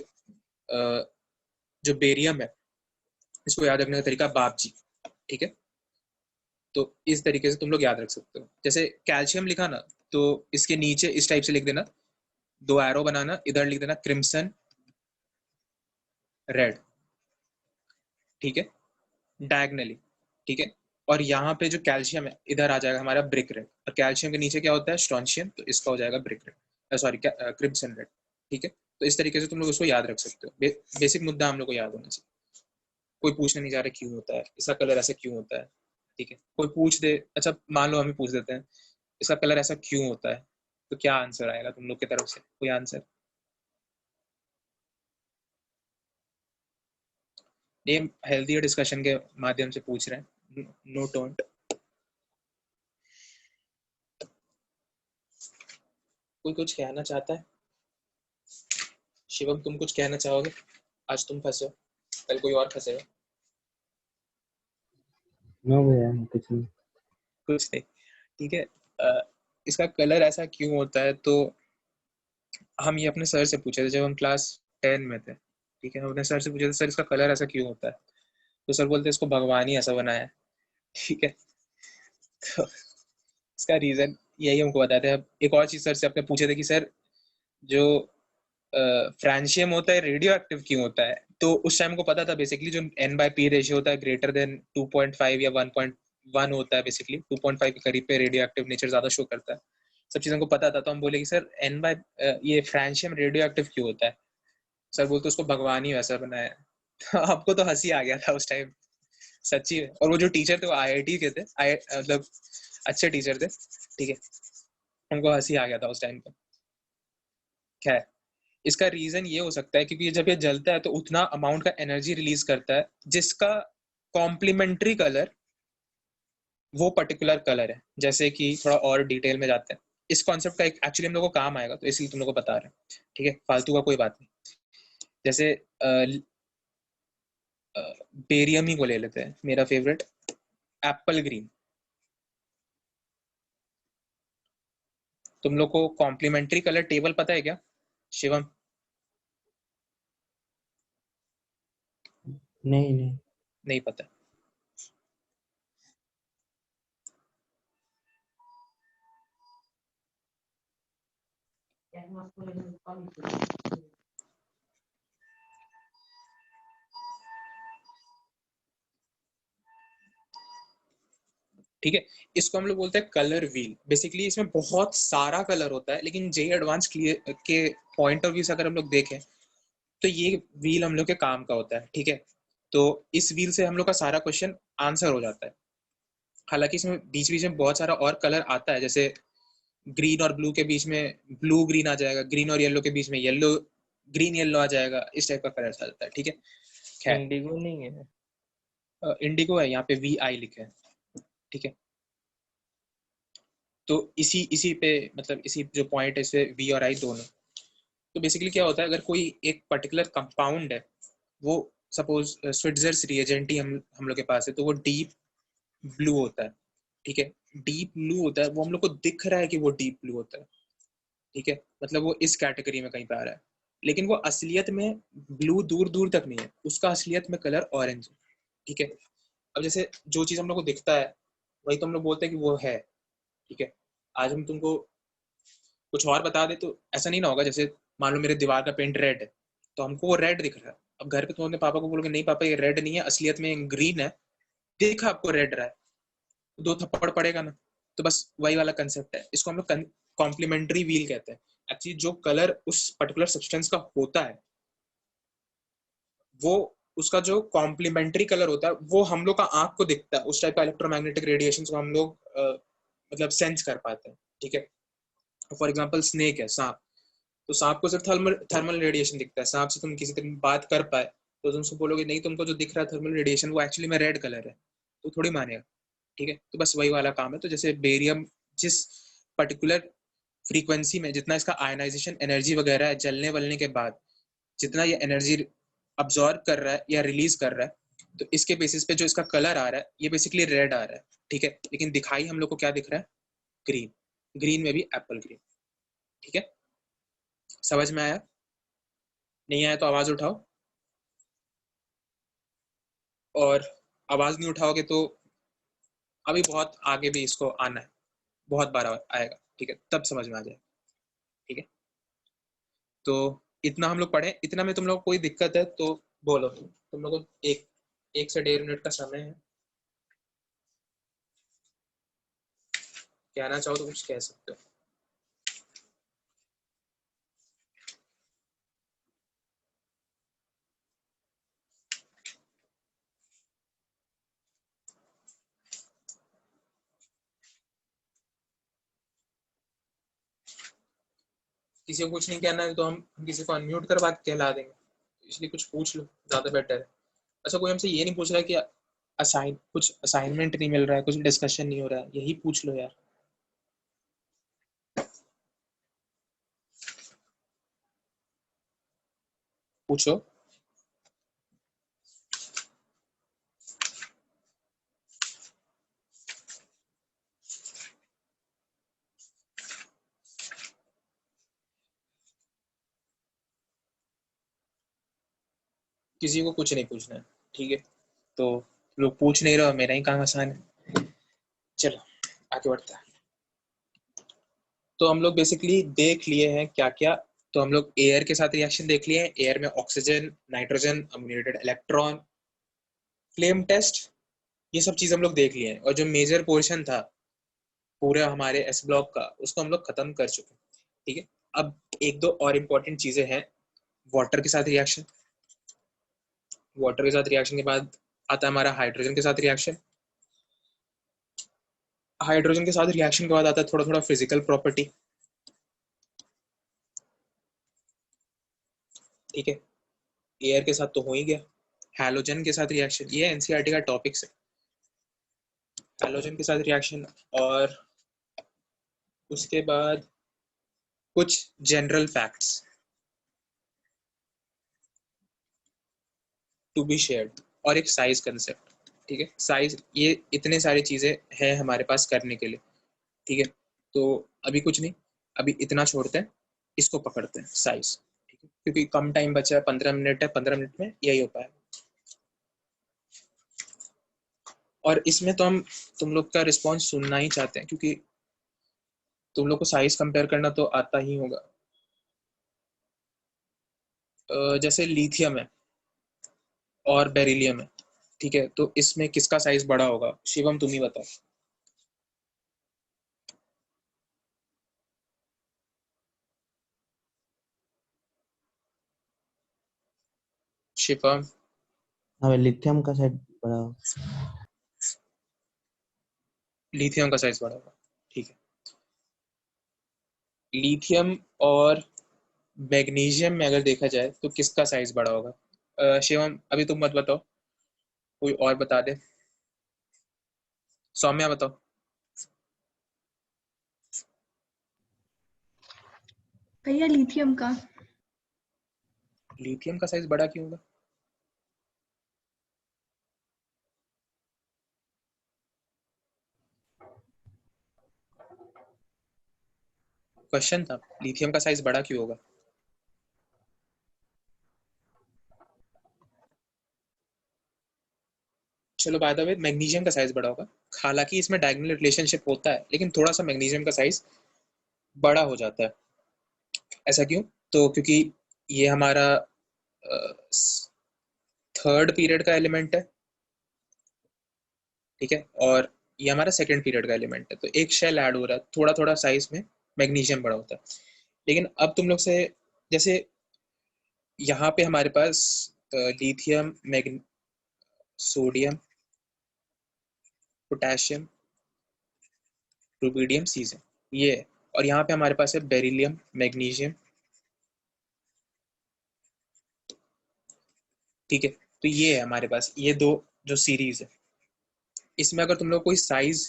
जो बेरियम है, इसको याद रखने का तरीका बाप जी, ठीक है। तो इस तरीके से तुम लोग याद रख सकते हो। जैसे कैल्शियम लिखा ना, तो इसके नीचे इस टाइप से लिख देना, दो एरो बनाना, इधर लिख देना क्रिम्सन रेड, ठीक है, डायगनली, ठीक है। और यहाँ पे जो कैल्शियम है इधर आ जाएगा हमारा ब्रिक रेड, और कैल्शियम के नीचे क्या होता है स्ट्रॉन्शियम, तो इसका हो जाएगा brick red, sorry crimson red. ठीक है, तो इस तरीके से तुम लोग उसको याद रख सकते हो। बेसिक मुद्दा हम लोग को याद होना चाहिए। कोई पूछने नहीं जा रहा क्यों होता है इसका कलर ऐसा, क्यों होता है। ठीक है, कोई पूछ दे, अच्छा मान लो हम ही पूछ देते हैं इसका कलर ऐसा क्यों होता है, तो क्या आंसर आएगा तुम लोग की तरफ से, कोई आंसर? ये हेल्दी डिस्कशन के माध्यम से पूछ रहे हैं, नो टोंट। कोई कुछ कहना चाहता है? शिवम तुम कुछ कहना चाहोगे? आज तुम फंसे हो, कल कोई और फंसेगा। नो भैया कुछ नहीं। कुछ नहीं, ठीक है। इसका कलर ऐसा क्यों होता है, तो हम ये अपने सर से पूछे थे जब हम क्लास 10 में थे। ठीक है, हम अपने सर से पूछे थे सर इसका कलर ऐसा क्यों होता है, तो सर बोलते इसको भगवान ही ऐसा बनाया है। ठीक है, तो इसका रीजन यही हमको बताते हैं। एक और चीज सर से अपने पूछे थे कि सर जो फ्रांशियम होता है रेडियो एक्टिव क्यों होता है, तो उस टाइम को पता था बेसिकली जो N/P रेशियो होता है ग्रेटर देन 2.5 या 1.1 होता है, बेसिकली 2.5 के करीब पे रेडियो एक्टिव नेचर ज्यादा शो करता है। सब चीजों को पता था, तो हम बोले कि सर ये फ्रांशियम रेडियो एक्टिव क्यों होता है, सर बोलते उसको भगवान ही वैसा बनाया है। तो आपको तो हंसी आ गया था उस टाइम, सच्ची है। और वो जो टीचर थे वो IIT के थे, मतलब अच्छे टीचर थे। ठीक है, उनको हंसी आ गया था उस टाइम पे। खैर, इसका रीजन ये हो सकता है क्योंकि जब ये जलता है तो उतना अमाउंट का एनर्जी रिलीज करता है जिसका कॉम्प्लीमेंट्री कलर वो पर्टिकुलर कलर है। जैसे कि थोड़ा और डिटेल में जाते हैं, इस कॉन्सेप्ट का एक एक्चुअली हम लोग को काम आएगा, तो इसलिए तुम लोग को बता रहे हैं। ठीक है, फालतू का कोई बात नहीं। जैसे बेरियम ही को ले लेते हैं, मेरा फेवरेट एप्पल ग्रीन। तुम लोग को कॉम्प्लीमेंट्री कलर टेबल पता है क्या शिवम? नहीं नहीं। नहीं पता? ठीक है, इसको हम लोग बोलते हैं कलर व्हील। बेसिकली इसमें बहुत सारा कलर होता है, लेकिन जेई एडवांस के पॉइंट ऑफ व्यू से अगर हम लोग देखें तो ये व्हील हम लोग के काम का होता है। ठीक है, तो इस व्हील से हम लोग का सारा क्वेश्चन आंसर हो जाता है। हालांकि इसमें बीच बीच में बहुत सारा और कलर आता है, जैसे ग्रीन और ब्लू के बीच में ब्लू ग्रीन आ जाएगा, ग्रीन और येलो के बीच में येलो ग्रीन येलो आ जाएगा, इस टाइप का कलर आ जाता है। ठीक है, खैर इंडिगो नहीं है? इंडिगो है, यहाँ पे VI लिखे है। ठीक है, तो इसी पे मतलब इसी जो पॉइंट है इससे V और I दोनों। तो बेसिकली क्या होता है, अगर कोई एक पर्टिकुलर कंपाउंड है, वो सपोज स्विट्जर्स रिएजेंट ही हम लोग के पास है, तो वो डीप ब्लू होता है। ठीक है, डीप ब्लू होता है, वो हम लोग को दिख रहा है कि वो डीप ब्लू होता है। ठीक है, मतलब वो इस कैटेगरी में कहीं पे आ रहा है, लेकिन वो असलियत में ब्लू दूर दूर तक नहीं है, उसका असलियत में कलर ऑरेंज है। ठीक है, अब जैसे जो चीज हम लोग को दिखता है वही तो हम लोग बोलते हैं कि वो है। ठीक है, आज हम तुमको कुछ और बता दे तो ऐसा नहीं ना होगा। जैसे मान लो मेरे दीवार का पेंट रेड है, तो हमको वो रेड दिख रहा है। अब घर पे तुम अपने पापा को बोलोगे नहीं पापा ये रेड नहीं है, असलियत में ग्रीन है, देखा आपको रेड रहा है, दो थप्पड़ पड़ेगा ना। तो बस वही वाला कंसेप्ट है, इसको हम लोग कॉम्प्लीमेंट्री व्हील कहते हैं। एक्चुअली जो कलर उस पर्टिकुलर सब्सटेंस का होता है, वो उसका जो कॉम्प्लीमेंट्री कलर होता है वो हम लोग का आंख को दिखता है। उस टाइप का इलेक्ट्रोमैग्नेटिक रेडिएशन को हम लोग मतलब सेंस कर पाते हैं। ठीक है, फॉर एग्जाम्पल स्नेक है, सांप, तो सांप को सिर्फ थर्मल थर्मल रेडिएशन दिखता है। सांप से तुम किसी तरह बात कर पाए तो तुम उसको बोलोगे नहीं, तुमको जो दिख रहा है थर्मल रेडिएशन वो एक्चुअली में रेड कलर है, तो थोड़ी मानेगा। ठीक है, तो बस वही वाला काम है। तो जैसे बेरियम जिस पर्टिकुलर फ्रीक्वेंसी में जितना इसका आयनाइजेशन एनर्जी वगैरह है, जलने वलने के बाद जितना ये एनर्जी अब्जॉर्ब कर रहा है या रिलीज कर रहा है, तो इसके बेसिस पे जो इसका कलर आ रहा है ये बेसिकली रेड आ रहा है। ठीक है, लेकिन दिखाई हम लोग को क्या दिख रहा है, ग्रीन। ग्रीन में भी एप्पल ग्रीन। ठीक है, समझ में आया? नहीं आया तो आवाज उठाओ, और आवाज नहीं उठाओगे तो अभी बहुत आगे भी इसको आना है, बहुत बार आएगा। ठीक है, तब समझ में आ जाए। ठीक है, तो इतना हम लोग पढ़े, इतना में तुम लोग कोई दिक्कत है तो बोलो। तुम लोग को एक 1 से 1.5 मिनट का समय है। कहना चाहो तो कुछ कह सकते हो। किसी को कुछ नहीं कहना है तो हम किसी को अनम्यूट करवा के कहला देंगे, इसलिए कुछ पूछ लो, ज्यादा बेटर है। अच्छा, कोई हमसे ये नहीं पूछ रहा है कि कुछ असाइनमेंट नहीं मिल रहा है, कुछ डिस्कशन नहीं हो रहा है, यही पूछ लो यार। पूछो। किसी को कुछ नहीं पूछना है, ठीक है? तो लोग पूछ नहीं रहे, मेरा ही काम आसान है। चलो आगे बढ़ते हैं। तो हम लोग बेसिकली देख लिए हैं क्या क्या। तो हम लोग एयर के साथ रिएक्शन देख लिए हैं, एयर में oxygen, nitrogen, ammoniated electron, flame test, ये सब चीज हम लोग देख लिए हैं। और जो मेजर पोर्शन था पूरे हमारे एस ब्लॉक का, उसको हम लोग खत्म कर चुके हैं, ठीक है? अब एक दो और इम्पोर्टेंट चीजें हैं। वाटर के साथ रिएक्शन, वाटर के साथ रिएक्शन के बाद आता है हमारा हाइड्रोजन के साथ रिएक्शन, हाइड्रोजन के साथ रिएक्शन के बाद आता है थोड़ा थोड़ा फिजिकल प्रॉपर्टी, ठीक है? एयर के साथ तो हो ही गया। हैलोजन के साथ रिएक्शन, ये एनसीईआरटी का टॉपिक्स है, हैलोजन के साथ रिएक्शन। और उसके बाद कुछ general facts to be shared, और एक साइज कंसेप्ट, ठीक है? साइज, ये इतने सारी चीजें हैं हमारे पास करने के लिए, ठीक है? तो अभी कुछ नहीं, अभी इतना छोड़ते हैं, इसको पकड़ते हैं साइज, ठीक है? क्योंकि कम टाइम बचा है, 15 मिनट है, 15 मिनट में यही हो पाएगा। और इसमें तो हम तुम लोग का रिस्पॉन्स सुनना ही चाहते हैं, क्योंकि तुम लोग को साइज कंपेयर करना तो आता ही होगा। जैसे लिथियम है और बेरिलियम है, ठीक है? तो इसमें किसका साइज बड़ा होगा? शिवम तुम ही बताओ। शिवम। हाँ, लिथियम का साइड बड़ा। लिथियम का साइज बड़ा होगा, ठीक है? लिथियम और मैग्नीशियम में अगर देखा जाए तो किसका साइज बड़ा होगा? शिवम अभी तुम मत बताओ, कोई और बता दे। सौम्या बताओ। भैया लिथियम का। लिथियम का साइज बड़ा क्यों होगा? क्वेश्चन था, लिथियम का साइज बड़ा क्यों होगा? चलो बाय द वे, मैग्नीशियम का साइज बड़ा होगा। हालांकि इसमें डायगोनल रिलेशनशिप होता है, लेकिन थोड़ा सा मैग्नीशियम का साइज बड़ा हो जाता है। ऐसा क्यों? तो क्योंकि ये हमारा थर्ड पीरियड का एलिमेंट है, ठीक है? और ये हमारा सेकंड पीरियड का एलिमेंट है, तो एक शेल ऐड हो रहा है, थोड़ा थोड़ा साइज में मैग्नीशियम बड़ा होता है। लेकिन अब तुम लोग से, जैसे यहाँ पे हमारे पास lithium, magnesium sodium, potassium, rubidium, caesium, ये है। और यहाँ पे हमारे पास है बेरिलियम, मैग्नीशियम, ठीक है? तो ये है हमारे पास, ये दो जो सीरीज है, इसमें अगर तुम लोग कोई साइज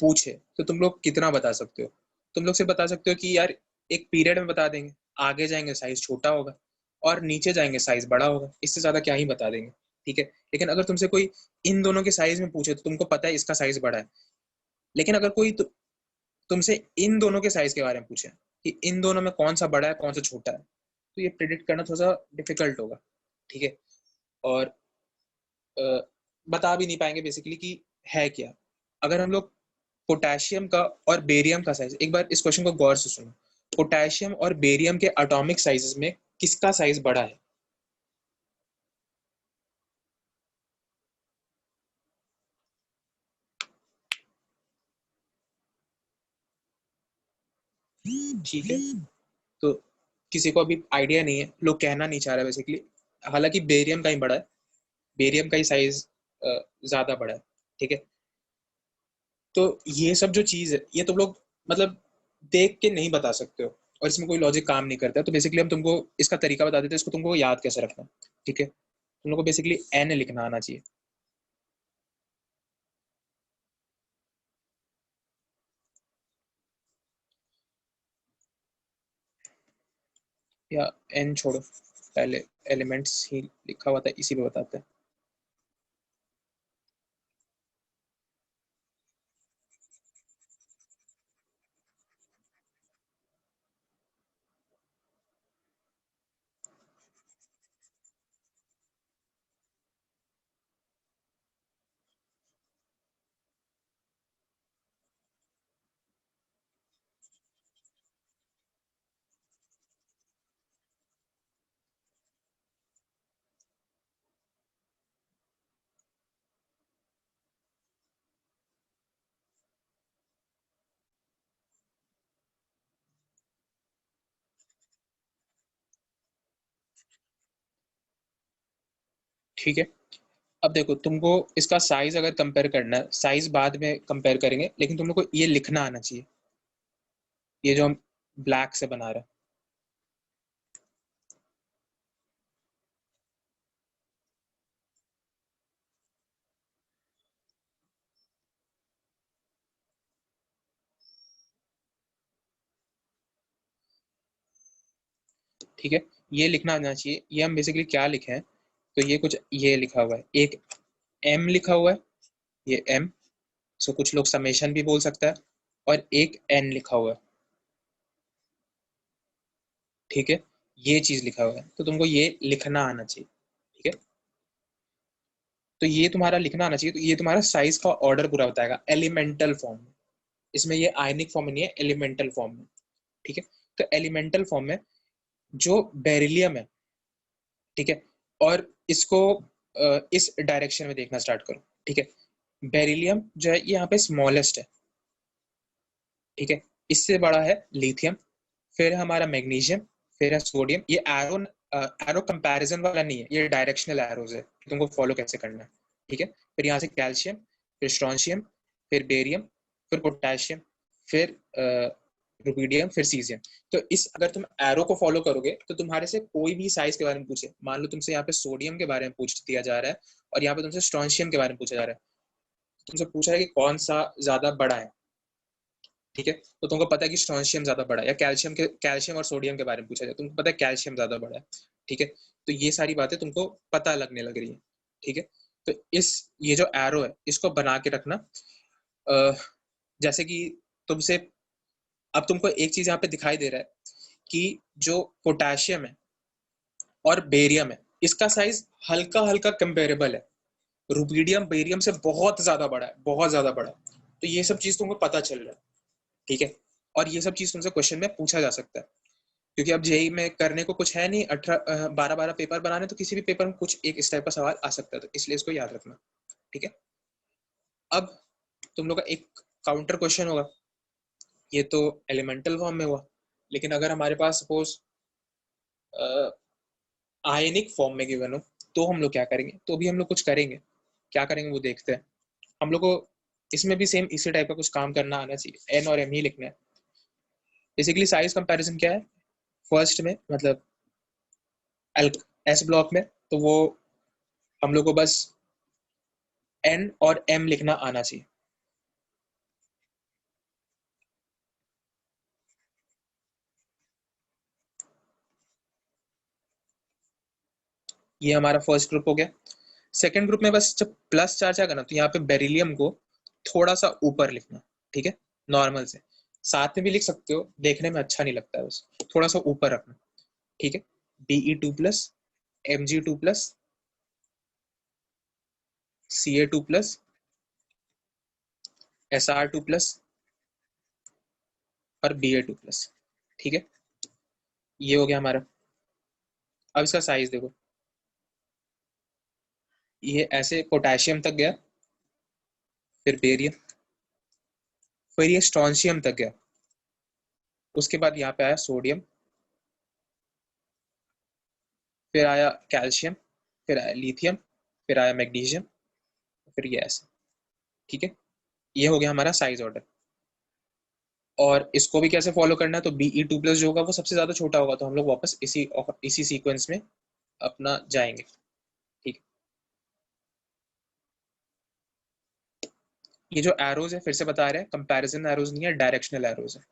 पूछे तो तुम लोग कितना बता सकते हो? तुम लोग से बता सकते हो कि यार एक पीरियड में बता देंगे, आगे जाएंगे साइज छोटा होगा, और नीचे जाएंगे साइज बड़ा होगा, इससे ज्यादा क्या ही बता देंगे, ठीक है? लेकिन अगर तुमसे कोई इन दोनों के साइज में पूछे तो तुमको पता है इसका साइज बड़ा है। लेकिन अगर कोई तुमसे इन दोनों के साइज के बारे में पूछे कि इन दोनों में कौन सा बड़ा है कौन सा छोटा है, तो ये प्रिडिक्ट करना थोड़ा सा डिफिकल्ट होगा, ठीक है? और बता भी नहीं पाएंगे बेसिकली कि है क्या। अगर हम लोग पोटेशियम का और बेरियम का साइज, एक बार इस क्वेश्चन को गौर से सुनो, पोटेशियम और बेरियम के एटॉमिक साइजेस में किसका साइज बड़ा है? ठीक है, तो किसी को अभी आइडिया नहीं है, लोग कहना नहीं चाह रहे बेसिकली, हालांकि बेरियम का ही बड़ा है, बेरियम का ही साइज ज्यादा बड़ा है। ठीक है, तो ये सब जो चीज है ये तुम लोग मतलब देख के नहीं बता सकते हो, और इसमें कोई लॉजिक काम नहीं करता है। तो बेसिकली हम तुमको इसका तरीका बता देते हैं, इसको तुमको याद कैसे रखना है। ठीक है, तुम लोग को बेसिकली एन लिखना आना चाहिए। या एन छोड़ो, पहले एलिमेंट्स ही लिखा हुआ था, इसी पे बताते हैं। ठीक है, अब देखो तुमको इसका साइज अगर कंपेयर करना है, साइज बाद में कंपेयर करेंगे, लेकिन तुम लोग को ये लिखना आना चाहिए, ये जो हम ब्लैक से बना रहे हैं। ठीक है, ये लिखना आना चाहिए। ये हम बेसिकली क्या लिखे हैं, तो ये कुछ ये लिखा हुआ है, एक एम लिखा हुआ है, ये एम, सो कुछ लोग समेशन भी बोल सकता है, और एक एन लिखा हुआ है। ठीक है, ये चीज लिखा हुआ है, तो तुमको ये लिखना आना चाहिए। ठीक है, तो ये तुम्हारा लिखना आना चाहिए, तो ये तुम्हारा साइज का ऑर्डर पूरा बताएगा एलिमेंटल फॉर्म में। इसमें ये आयनिक फॉर्म में नहीं है, एलिमेंटल फॉर्म में। ठीक है, तो एलिमेंटल फॉर्म में जो बेरिलियम है, ठीक है, और इसको इस डायरेक्शन में देखना स्टार्ट करो। ठीक है, बेरिलियम जो है ये यहाँ पे स्मॉलेस्ट है। ठीक है, इससे बड़ा है लिथियम, फिर हमारा मैग्नीशियम, फिर है सोडियम। ये एरो एरो कंपैरिजन वाला नहीं है, ये डायरेक्शनल एरोज है, तुमको फॉलो कैसे करना है। ठीक है, फिर यहाँ से कैल्शियम, फिर स्ट्रोंशियम, फिर बेरियम, फिर पोटेशियम, फिर रुबिडियम, फिर सीजियम। तो इस अगर तुम एरो को फॉलो करोगे तो तुम्हारे से कोई भी साइज के बारे में पूछे, मान लो तुमसे यहाँ पे सोडियम के बारे में पूछ दिया जा रहा है, और यहाँ पे तुमसे स्ट्रोंशियम के बारे में पूछा जा रहा है, तुमसे पूछा है कि कौन सा ज्यादा बड़ा है। ठीक है, तो तुमको पता है कि स्ट्रोंशियम ज्यादा बड़ा है, या कैल्शियम और सोडियम के बारे में पूछा जाए, तुमको पता है कैल्शियम ज्यादा बड़ा है। ठीक है, तो ये सारी बातें तुमको पता लगने लग रही है। ठीक है, तो ये जो एरो है इसको बना के रखना। जैसे कि तुमसे अब तुमको एक चीज यहाँ पे दिखाई दे रहा है कि जो पोटेशियम है और बेरियम है, इसका साइज हल्का हल्का कंपेरेबल है, रुबिडियम बेरियम से बहुत ज्यादा बड़ा है, बहुत ज्यादा बड़ा है। तो ये सब चीज तुमको पता चल रहा है। ठीक है, और ये सब चीज तुमसे क्वेश्चन में पूछा जा सकता है, क्योंकि अब जेई में करने को कुछ है नहीं, 12 पेपर बनाने, तो किसी भी पेपर में कुछ एक इस टाइप का सवाल आ सकता है, तो इसलिए इसको याद रखना। ठीक है, अब तुम लोग का एक काउंटर क्वेश्चन होगा, ये तो एलिमेंटल फॉर्म में हुआ, लेकिन अगर हमारे पास सपोज आयनिक फॉर्म में गिवन हो, तो हम लोग क्या करेंगे, तो भी हम लोग कुछ करेंगे, क्या करेंगे वो देखते हैं। हम लोग को इसमें भी सेम इसी टाइप का कुछ काम करना आना चाहिए, एन और एम ही लिखना है। बेसिकली साइज कंपैरिजन क्या है, फर्स्ट में मतलब एस ब्लॉक में, तो वो हम लोग को बस एन और एम लिखना आना चाहिए। ये हमारा फर्स्ट ग्रुप हो गया। सेकंड ग्रुप में बस जब प्लस चार्ज आएगा ना, तो यहाँ पे बेरिलियम को थोड़ा सा ऊपर लिखना। ठीक है, नॉर्मल से, साथ में भी लिख सकते हो, देखने में अच्छा नहीं लगता है, बस थोड़ा सा ऊपर रखना। ठीक है, Be2+, Mg2+, Ca2+, Sr2+ और Ba2+। ठीक है, ये हो गया हमारा। अब इसका साइज देखो, ये ऐसे पोटेशियम तक गया, फिर बेरियम, फिर ये स्ट्रोंशियम तक गया, उसके बाद यहाँ पे आया सोडियम, फिर आया कैल्शियम, फिर आया लिथियम, फिर आया मैग्नीशियम, फिर ये ऐसे। ठीक है, ये हो गया हमारा साइज ऑर्डर। और इसको भी कैसे फॉलो करना है, तो Be2+ जो होगा वो सबसे ज्यादा छोटा होगा, तो हम लोग वापस इसी सीक्वेंस में अपना जाएंगे। ठीक है, ये जो एरोज है फिर से बता रहे हैं, कंपैरिजन एरोज नहीं है, डायरेक्शनल एरोज है।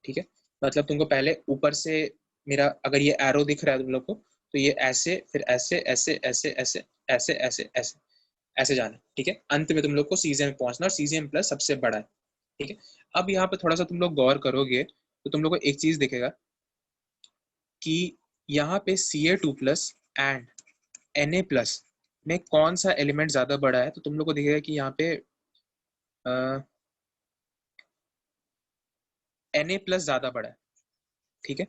ठीक है, मतलब तुमको पहले ऊपर से मेरा अगर ये एरो दिख रहा है तुम लोग को, तो ये ऐसे, फिर ऐसे ऐसे ऐसे ऐसे ऐसे ऐसे ऐसे ऐसे जाना। ठीक है, अंत में तुम लोग को सीजीएम पहुंचना, और सीजीएम+ सबसे बड़ा है। ठीक है, अब यहाँ पे थोड़ा सा तुम लोग गौर करोगे तो तुम लोग को एक चीज दिखेगा कि यहाँ पे Ca2+ एंड Na+ में कौन सा एलिमेंट ज्यादा बड़ा है, तो तुम लोग को दिखेगा कि यहाँ पे Na+ ज्यादा बड़ा है। ठीक है,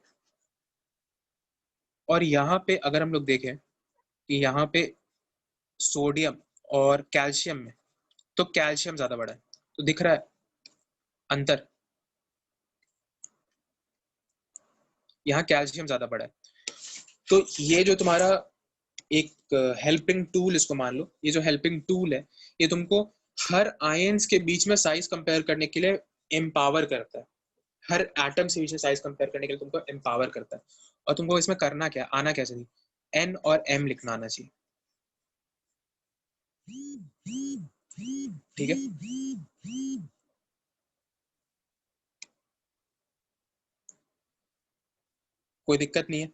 और यहाँ पे अगर हम लोग देखें कि यहाँ पे सोडियम और कैल्शियम में, तो कैल्शियम ज्यादा बड़ा है। तो दिख रहा है अंतर, यहाँ कैल्शियम ज्यादा बड़ा है। तो ये जो तुम्हारा एक हेल्पिंग टूल, इसको मान लो, ये जो हेल्पिंग टूल है ये तुमको हर आयंस के बीच में साइज कंपेयर करने के लिए एम्पावर करता है। हर एटम से बीच में साइज कंपेयर करने के लिए तुमको एम्पावर करता है। और तुमको इसमें करना क्या, आना क्या चाहिए, N और M लिखना आना चाहिए। ठीक है, कोई दिक्कत नहीं है।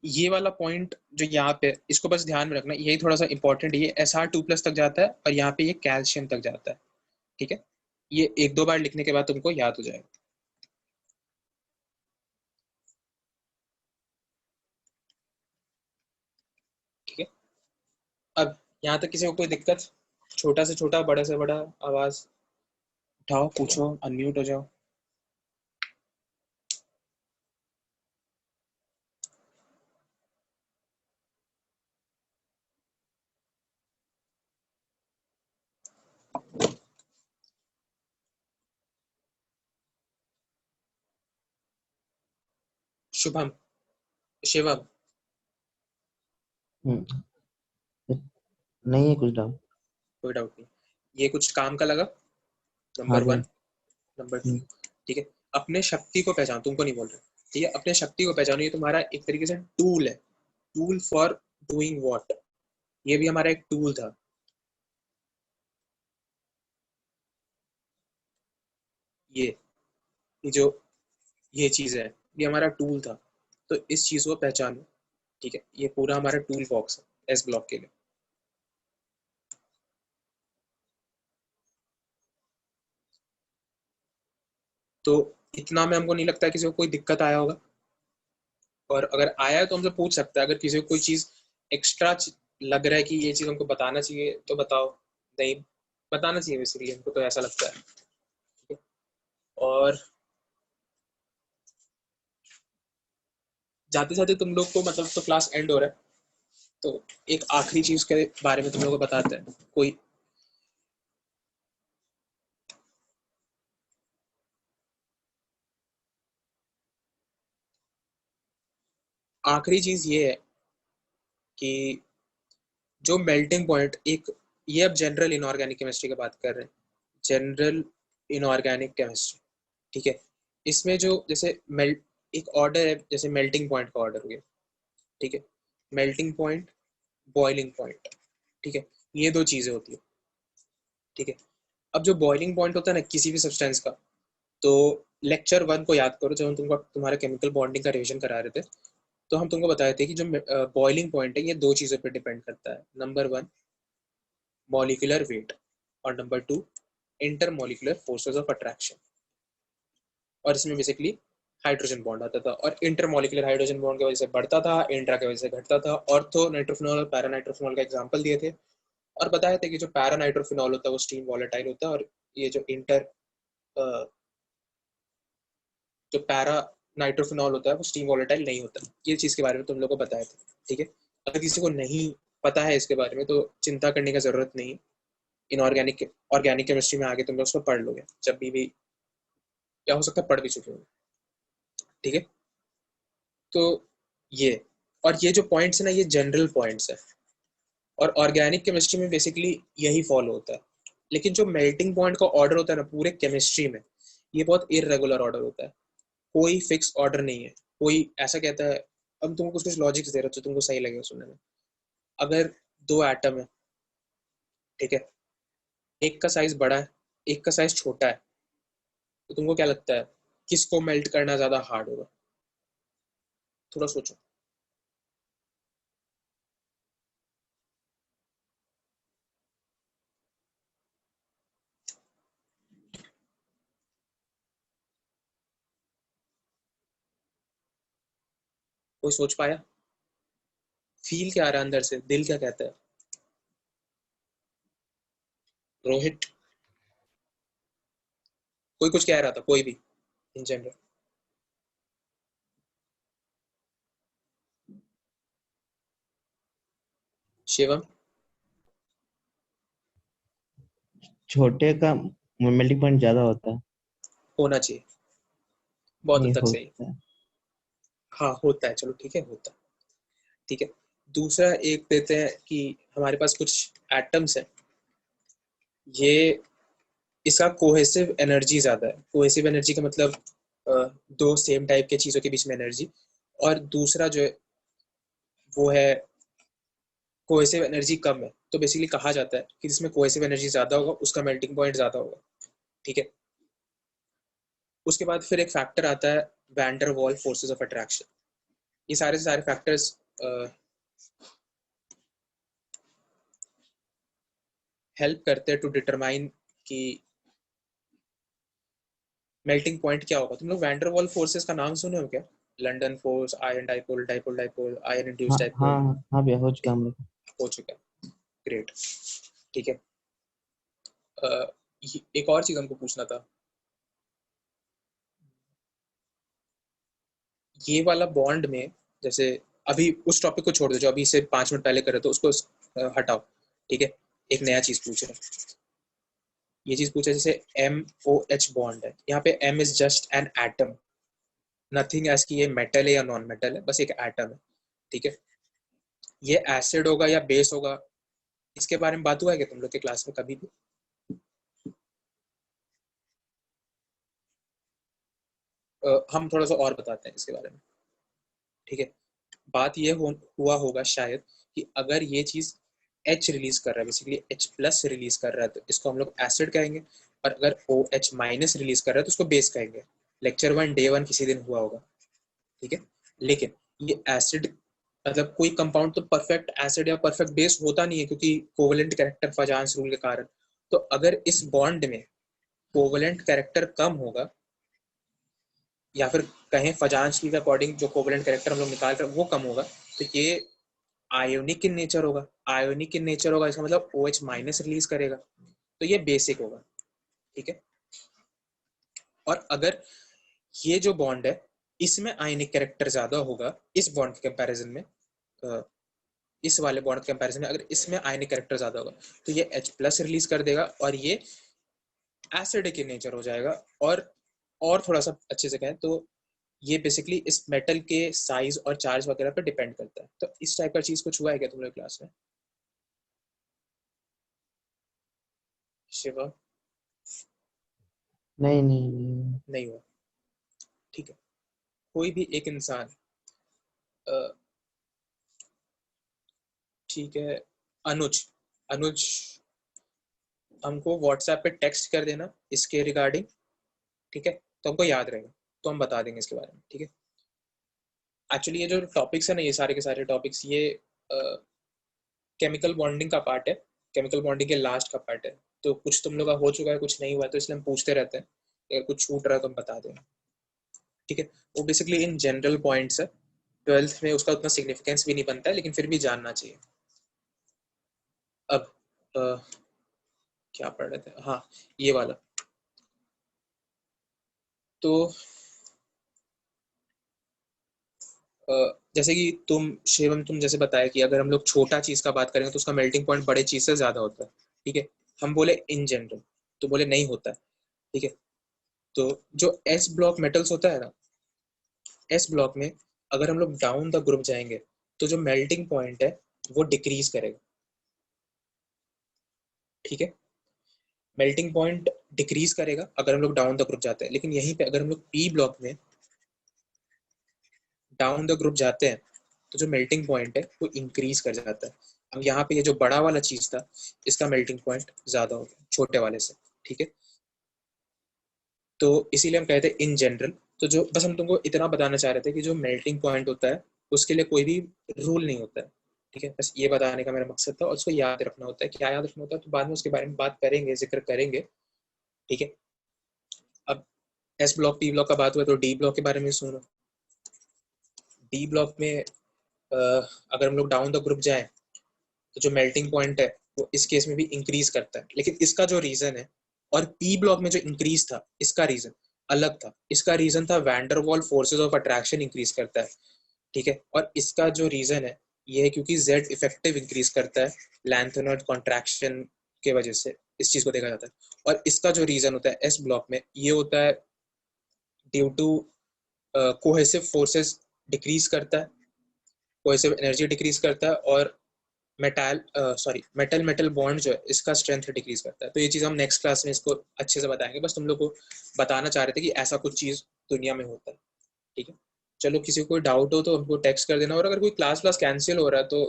ये वाला पॉइंट जो यहाँ पे, इसको बस ध्यान में रखना, यही थोड़ा सा इंपॉर्टेंट है। ये Sr2+ तक जाता है और यहाँ पे ये कैल्शियम तक जाता है। ठीक है, ये एक दो बार लिखने के बाद तुमको याद हो जाएगा। ठीक है, अब यहाँ तक किसी को कोई दिक्कत, छोटा से छोटा, बड़ा से बड़ा, आवाज उठाओ, पूछो, अनम्यूट हो जाओ। शुभम, शिवम, नहीं है कुछ डाउट। कोई डाउट नहीं, ये कुछ काम का लगा। हाँ नंबर सर। 1, नंबर 2, ठीक है, अपने शक्ति को पहचानो, तुमको नहीं बोल रहे। ठीक है, अपने शक्ति को पहचानो, ये तुम्हारा एक तरीके से टूल है। टूल फॉर डूइंग व्हाट, ये भी हमारा एक टूल था। ये जो ये चीज है, ये हमारा टूल था। तो इस चीज को पहचानो। ठीक है, ये पूरा हमारा टूल बॉक्स है एस ब्लॉक के लिए। तो इतना में हमको नहीं लगता है किसी को कोई दिक्कत आया होगा, और अगर आया है तो हमसे पूछ सकता है। अगर किसी को कोई चीज एक्स्ट्रा लग रहा है कि ये चीज हमको बताना चाहिए तो बताओ, नहीं बताना चाहिए बेसिकली, हमको तो ऐसा लगता है। ठीक है, और जाते जाते तुम लोग को मतलब, तो क्लास एंड हो रहा है, तो एक आखिरी चीज के बारे में तुम लोग को बताते हैं। कोई आखिरी चीज ये है कि जो मेल्टिंग पॉइंट एक, ये अब जनरल इनऑर्गेनिक केमिस्ट्री की बात कर रहे हैं, जनरल इनऑर्गेनिक केमिस्ट्री। ठीक है, इसमें जो जैसे मेल्ट, एक ऑर्डर है, जैसे मेल्टिंग पॉइंट का ऑर्डर हो गया। ठीक है, मेल्टिंग पॉइंट, बॉइलिंग पॉइंट। ठीक है, ये दो चीजें होती है। ठीक है, अब जो बॉइलिंग पॉइंट होता है ना किसी भी सब्सटेंस का, तो लेक्चर 1 को याद करो, जब हम तुमको तुम्हारे केमिकल बॉन्डिंग का रिविजन करा रहे थे, तो हम तुमको बताए थे कि जो बॉइलिंग पॉइंट है ये दो चीज़ों पर डिपेंड करता है। नंबर 1 मॉलिक्यूलर वेट, और number 2 intermolecular forces of attraction. और इसमें बेसिकली हाइड्रोजन बॉन्ड आता था, और इंटरमॉलिक्यूलर हाइड्रोजन बॉन्ड की वजह से बढ़ता था, इंट्रा की वजह से घटता था। ऑर्थो नाइट्रोफिनॉल और पैरा नाइट्रोफिनॉल का एग्जांपल दिए थे, और बताया था कि जो पैरा नाइट्रोफिनॉल होता है वो स्टीम वॉलेटाइल होता है, और ये जो जो पैरा नाइट्रोफिनॉल होता है वो स्टीम वॉलेटाइल नहीं होता। ये चीज़ के बारे में तुम लोग को बताया था। ठीक है, अगर किसी को नहीं पता है इसके बारे में तो चिंता करने की जरूरत नहीं। इनऑर्गेनिक ऑर्गेनिक केमिस्ट्री में आगे तुम लोग उसको पढ़ लोगे, जब भी क्या हो सकता है पढ़ भी चुके हो। ठीक है। तो ये और ये जो पॉइंट्स है ना, ये जनरल पॉइंट्स है, और ऑर्गेनिक केमिस्ट्री में बेसिकली यही फॉलो होता है। लेकिन जो मेल्टिंग पॉइंट का ऑर्डर होता है ना पूरे केमिस्ट्री में, ये बहुत इरेगुलर ऑर्डर होता है, कोई फिक्स ऑर्डर नहीं है। कोई ऐसा कहता है, अब तुमको कुछ कुछ लॉजिक्स दे रहा हूँ तो तुमको सही लगेगा सुनने में। अगर दो एटम है, ठीक है, एक का साइज बड़ा है, एक का साइज छोटा है, तो तुमको क्या लगता है किसको मेल्ट करना ज्यादा हार्ड होगा? थोड़ा सोचो। कोई सोच पाया? फील क्या आ रहा है अंदर से, दिल क्या कहता है? रोहित? कोई कुछ कह रहा था, कोई भी इन जनरल? शिवम? छोटे का मेल्टिंग पॉइंट ज्यादा होता है। होना चाहिए, बहुत हद नहीं तक सही। होता है। हाँ होता है, चलो ठीक है, होता है, ठीक है। दूसरा एक देते हैं कि हमारे पास कुछ एटम्स है, ये इसका कोहेसिव एनर्जी ज्यादा है। कोहेसिव एनर्जी का मतलब दो सेम टाइप के चीजों के बीच में एनर्जी, और दूसरा जो है वो है कोहेसिव एनर्जी कम है। तो बेसिकली कहा जाता है कि जिसमें कोहेसिव एनर्जी ज्यादा होगा उसका मेल्टिंग पॉइंट ज्यादा होगा, ठीक है। उसके बाद फिर एक फैक्टर आता है वैन डर वाल फोर्सेस ऑफ अट्रैक्शन। ये सारे सारे फैक्टर्स हेल्प करते हैं टू डिटरमाइन कि मेल्टिंग पॉइंट क्या होगा। तुम लोग वैन डर वाल फोर्सेस का नाम सुने हो क्या? London force, iron dipole, dipole dipole, iron हाँ इंड्यूस्ड हाँ डाइपोल। हाँ हाँ भैया, हो चुका हम लोग। हो चुका है, ग्रेट, ठीक है। एक और चीज हमको पूछना था, ये वाला बॉन्ड में, जैसे अभी उस टॉपिक को छोड़ दो जो अभी से 5 मिनट पहले करे तो उसको हटाओ, ठीक है। एक नया चीज पूछ रहे हैं, ये चीज पूछा जैसे MOH बॉन्ड है, यहाँ पे M is just an atom, nothing as कि ये मेटल है या नॉन मेटल है, बस एक एटम है, ठीक है। ये एसिड होगा या बेस होगा, इसके बारे में बात हुआ है क्या तुम लोग के क्लास में कभी भी? हम थोड़ा सा और बताते हैं इसके बारे में, ठीक है। बात ये हुआ होगा शायद कि अगर ये चीज H रिलीज कर रहा है, बेसिकली H+ रिलीज कर रहा है, तो इसको हम लोग एसिड कहेंगे, और अगर OH- रिलीज कर रहा है तो उसको बेस कहेंगे। लेक्चर 1 डे 1 किसी दिन हुआ होगा, ठीक है। लेकिन ये एसिड मतलब कोई कंपाउंड तो परफेक्ट एसिड या परफेक्ट बेस होता नहीं है, क्योंकि कोवेलेंट कैरेक्टर फजांस रूल के कारण। तो अगर इस बॉन्ड में कोवेलेंट कैरेक्टर कम होगा, या फिर कहें फजांस के अकॉर्डिंग जो कोवेलेंट कैरेक्टर हम लोग निकाल रहे हैं वो कम होगा, तो ये आयोनिक इन नेचर होगा। आयोनिक इन नेचर होगा इसका मतलब OH- रिलीज करेगा, तो ये बेसिक होगा, ठीक है। और अगर ये जो बॉन्ड है इसमें आयनिक कैरेक्टर ज्यादा होगा, इस बॉन्ड के कंपैरिजन में, इस वाले बॉन्ड के कंपैरिजन में अगर इसमें आयनिक कैरेक्टर ज्यादा होगा, तो ये H+ रिलीज कर देगा और ये एसिडिक इन नेचर हो जाएगा। और थोड़ा सा अच्छे से कहें तो ये बेसिकली इस मेटल के साइज और चार्ज वगैरह पर डिपेंड करता है। तो इस टाइप का चीज कुछ हुआ है क्या तुम लोग क्लास में? शिवा? नहीं नहीं नहीं। नहीं हुआ, ठीक है। कोई भी एक इंसान, ठीक है, अनुज, अनुज हमको व्हाट्सएप पे टेक्स्ट कर देना इसके रिगार्डिंग, ठीक है, तो हमको याद रहेगा, तो हम बता देंगे इसके बारे में, ठीक है। एक्चुअली ये जो टॉपिक्स है ना, ये सारे के सारे टॉपिक्स ये केमिकल बॉन्डिंग का पार्ट है, केमिकल बॉन्डिंग के लास्ट का पार्ट है। तो कुछ तुम लोग का हो चुका है, कुछ नहीं हुआ है, तो इसलिए हम पूछते रहते हैं, अगर कुछ छूट रहा है तो हम बता दें, ठीक है। वो बेसिकली इन जनरल पॉइंट्स है, 12th में उसका उतना सिग्निफिकेंस भी नहीं बनता है, लेकिन फिर भी जानना चाहिए। अब क्या पढ़ रहे थे, हाँ ये वाला। तो जैसे कि तुम शिवम, तुम जैसे बताया कि अगर हम लोग छोटा चीज का बात करेंगे तो उसका मेल्टिंग पॉइंट बड़े चीज से ज्यादा होता है, ठीक है। हम बोले इन जनरल, तो बोले नहीं होता है, ठीक है। तो जो S ब्लॉक मेटल्स होता है ना, एस ब्लॉक में अगर हम लोग डाउन द ग्रुप जाएंगे तो जो मेल्टिंग पॉइंट है वो डिक्रीज करेगा, ठीक है। मेल्टिंग पॉइंट डिक्रीज करेगा अगर हम लोग डाउन द ग्रुप जाते हैं, लेकिन यहीं पे अगर हम लोग पी ब्लॉक में डाउन द ग्रुप जाते हैं तो जो मेल्टिंग पॉइंट है वो इंक्रीज कर जाता है। अब यहाँ पे ये जो बड़ा वाला चीज था इसका मेल्टिंग पॉइंट ज्यादा होगा छोटे वाले से, ठीक है। तो इसीलिए हम कहते हैं इन जनरल, तो जो बस हम तुमको इतना बताना चाह रहे थे कि जो मेल्टिंग पॉइंट होता है उसके लिए कोई भी रूल नहीं होता है, ठीक है। बस ये बताने का मेरा मकसद था, और उसको याद रखना होता है। क्या याद रखना होता है तो बाद में उसके बारे में बात करेंगे, जिक्र करेंगे, ठीक है। अब एस ब्लॉक पी ब्लॉक का बात हुआ तो डी ब्लॉक के बारे में सुनो। डी ब्लॉक में अगर हम लोग डाउन द ग्रुप जाए तो जो मेल्टिंग पॉइंट है वो इस केस में भी इंक्रीज करता है, लेकिन इसका जो रीजन है, और पी ब्लॉक में जो इंक्रीज था इसका रीजन अलग था। इसका रीजन था van der Waals forces of attraction increase करता है, ठीक है। और इसका जो रीजन है ये है क्योंकि जेड इफेक्टिव इंक्रीज करता है लैंथेनॉइड कॉन्ट्रैक्शन के वजह से, इस चीज को देखा जाता है। और इसका जो रीजन होता है एस ब्लॉक में ये होता है due to cohesive forces decrease करता है, कोहेसिव एनर्जी डिक्रीज करता है, और मेटल मेटल बॉन्ड जो है इसका स्ट्रेंथ डिक्रीज करता है। तो ये चीज हम नेक्स्ट क्लास में इसको अच्छे से बताएंगे, बस तुम लोग को बताना चाह रहे थे कि ऐसा कुछ चीज दुनिया में होता है, ठीक है। चलो किसी को कोई डाउट हो तो हमको टेक्स्ट कर देना, और अगर कोई क्लास कैंसिल हो रहा है तो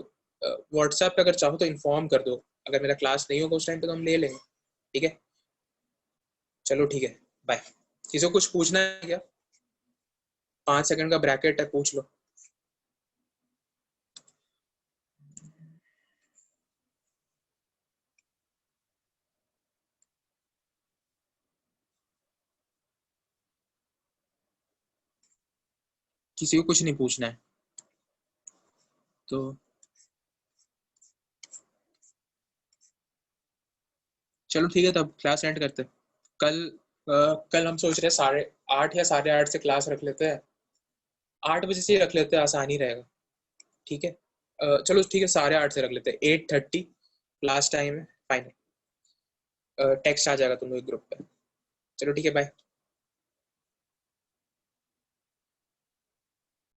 व्हाट्सएप पे अगर चाहो तो इन्फॉर्म कर दो। अगर मेरा क्लास नहीं होगा उस टाइम पे तो हम ले लेंगे, ठीक है। चलो ठीक है, बाय। किसी को कुछ पूछना है क्या? 5 सेकंड का ब्रैकेट है, पूछ लो। किसी को कुछ नहीं पूछना है तो चलो ठीक है, तब क्लास एंड करते हैं। कल हम सोच रहे हैं 8:30 या 8:30 से क्लास रख लेते हैं। 8 बजे से ही रख लेते हैं, आसानी रहेगा, ठीक है। चलो ठीक है, 8:30 से रख लेते हैं। 8:30 क्लास टाइम है फाइनल। टेक्स्ट आ जाएगा तुम लोग ग्रुप पे। चलो ठीक है, बाय।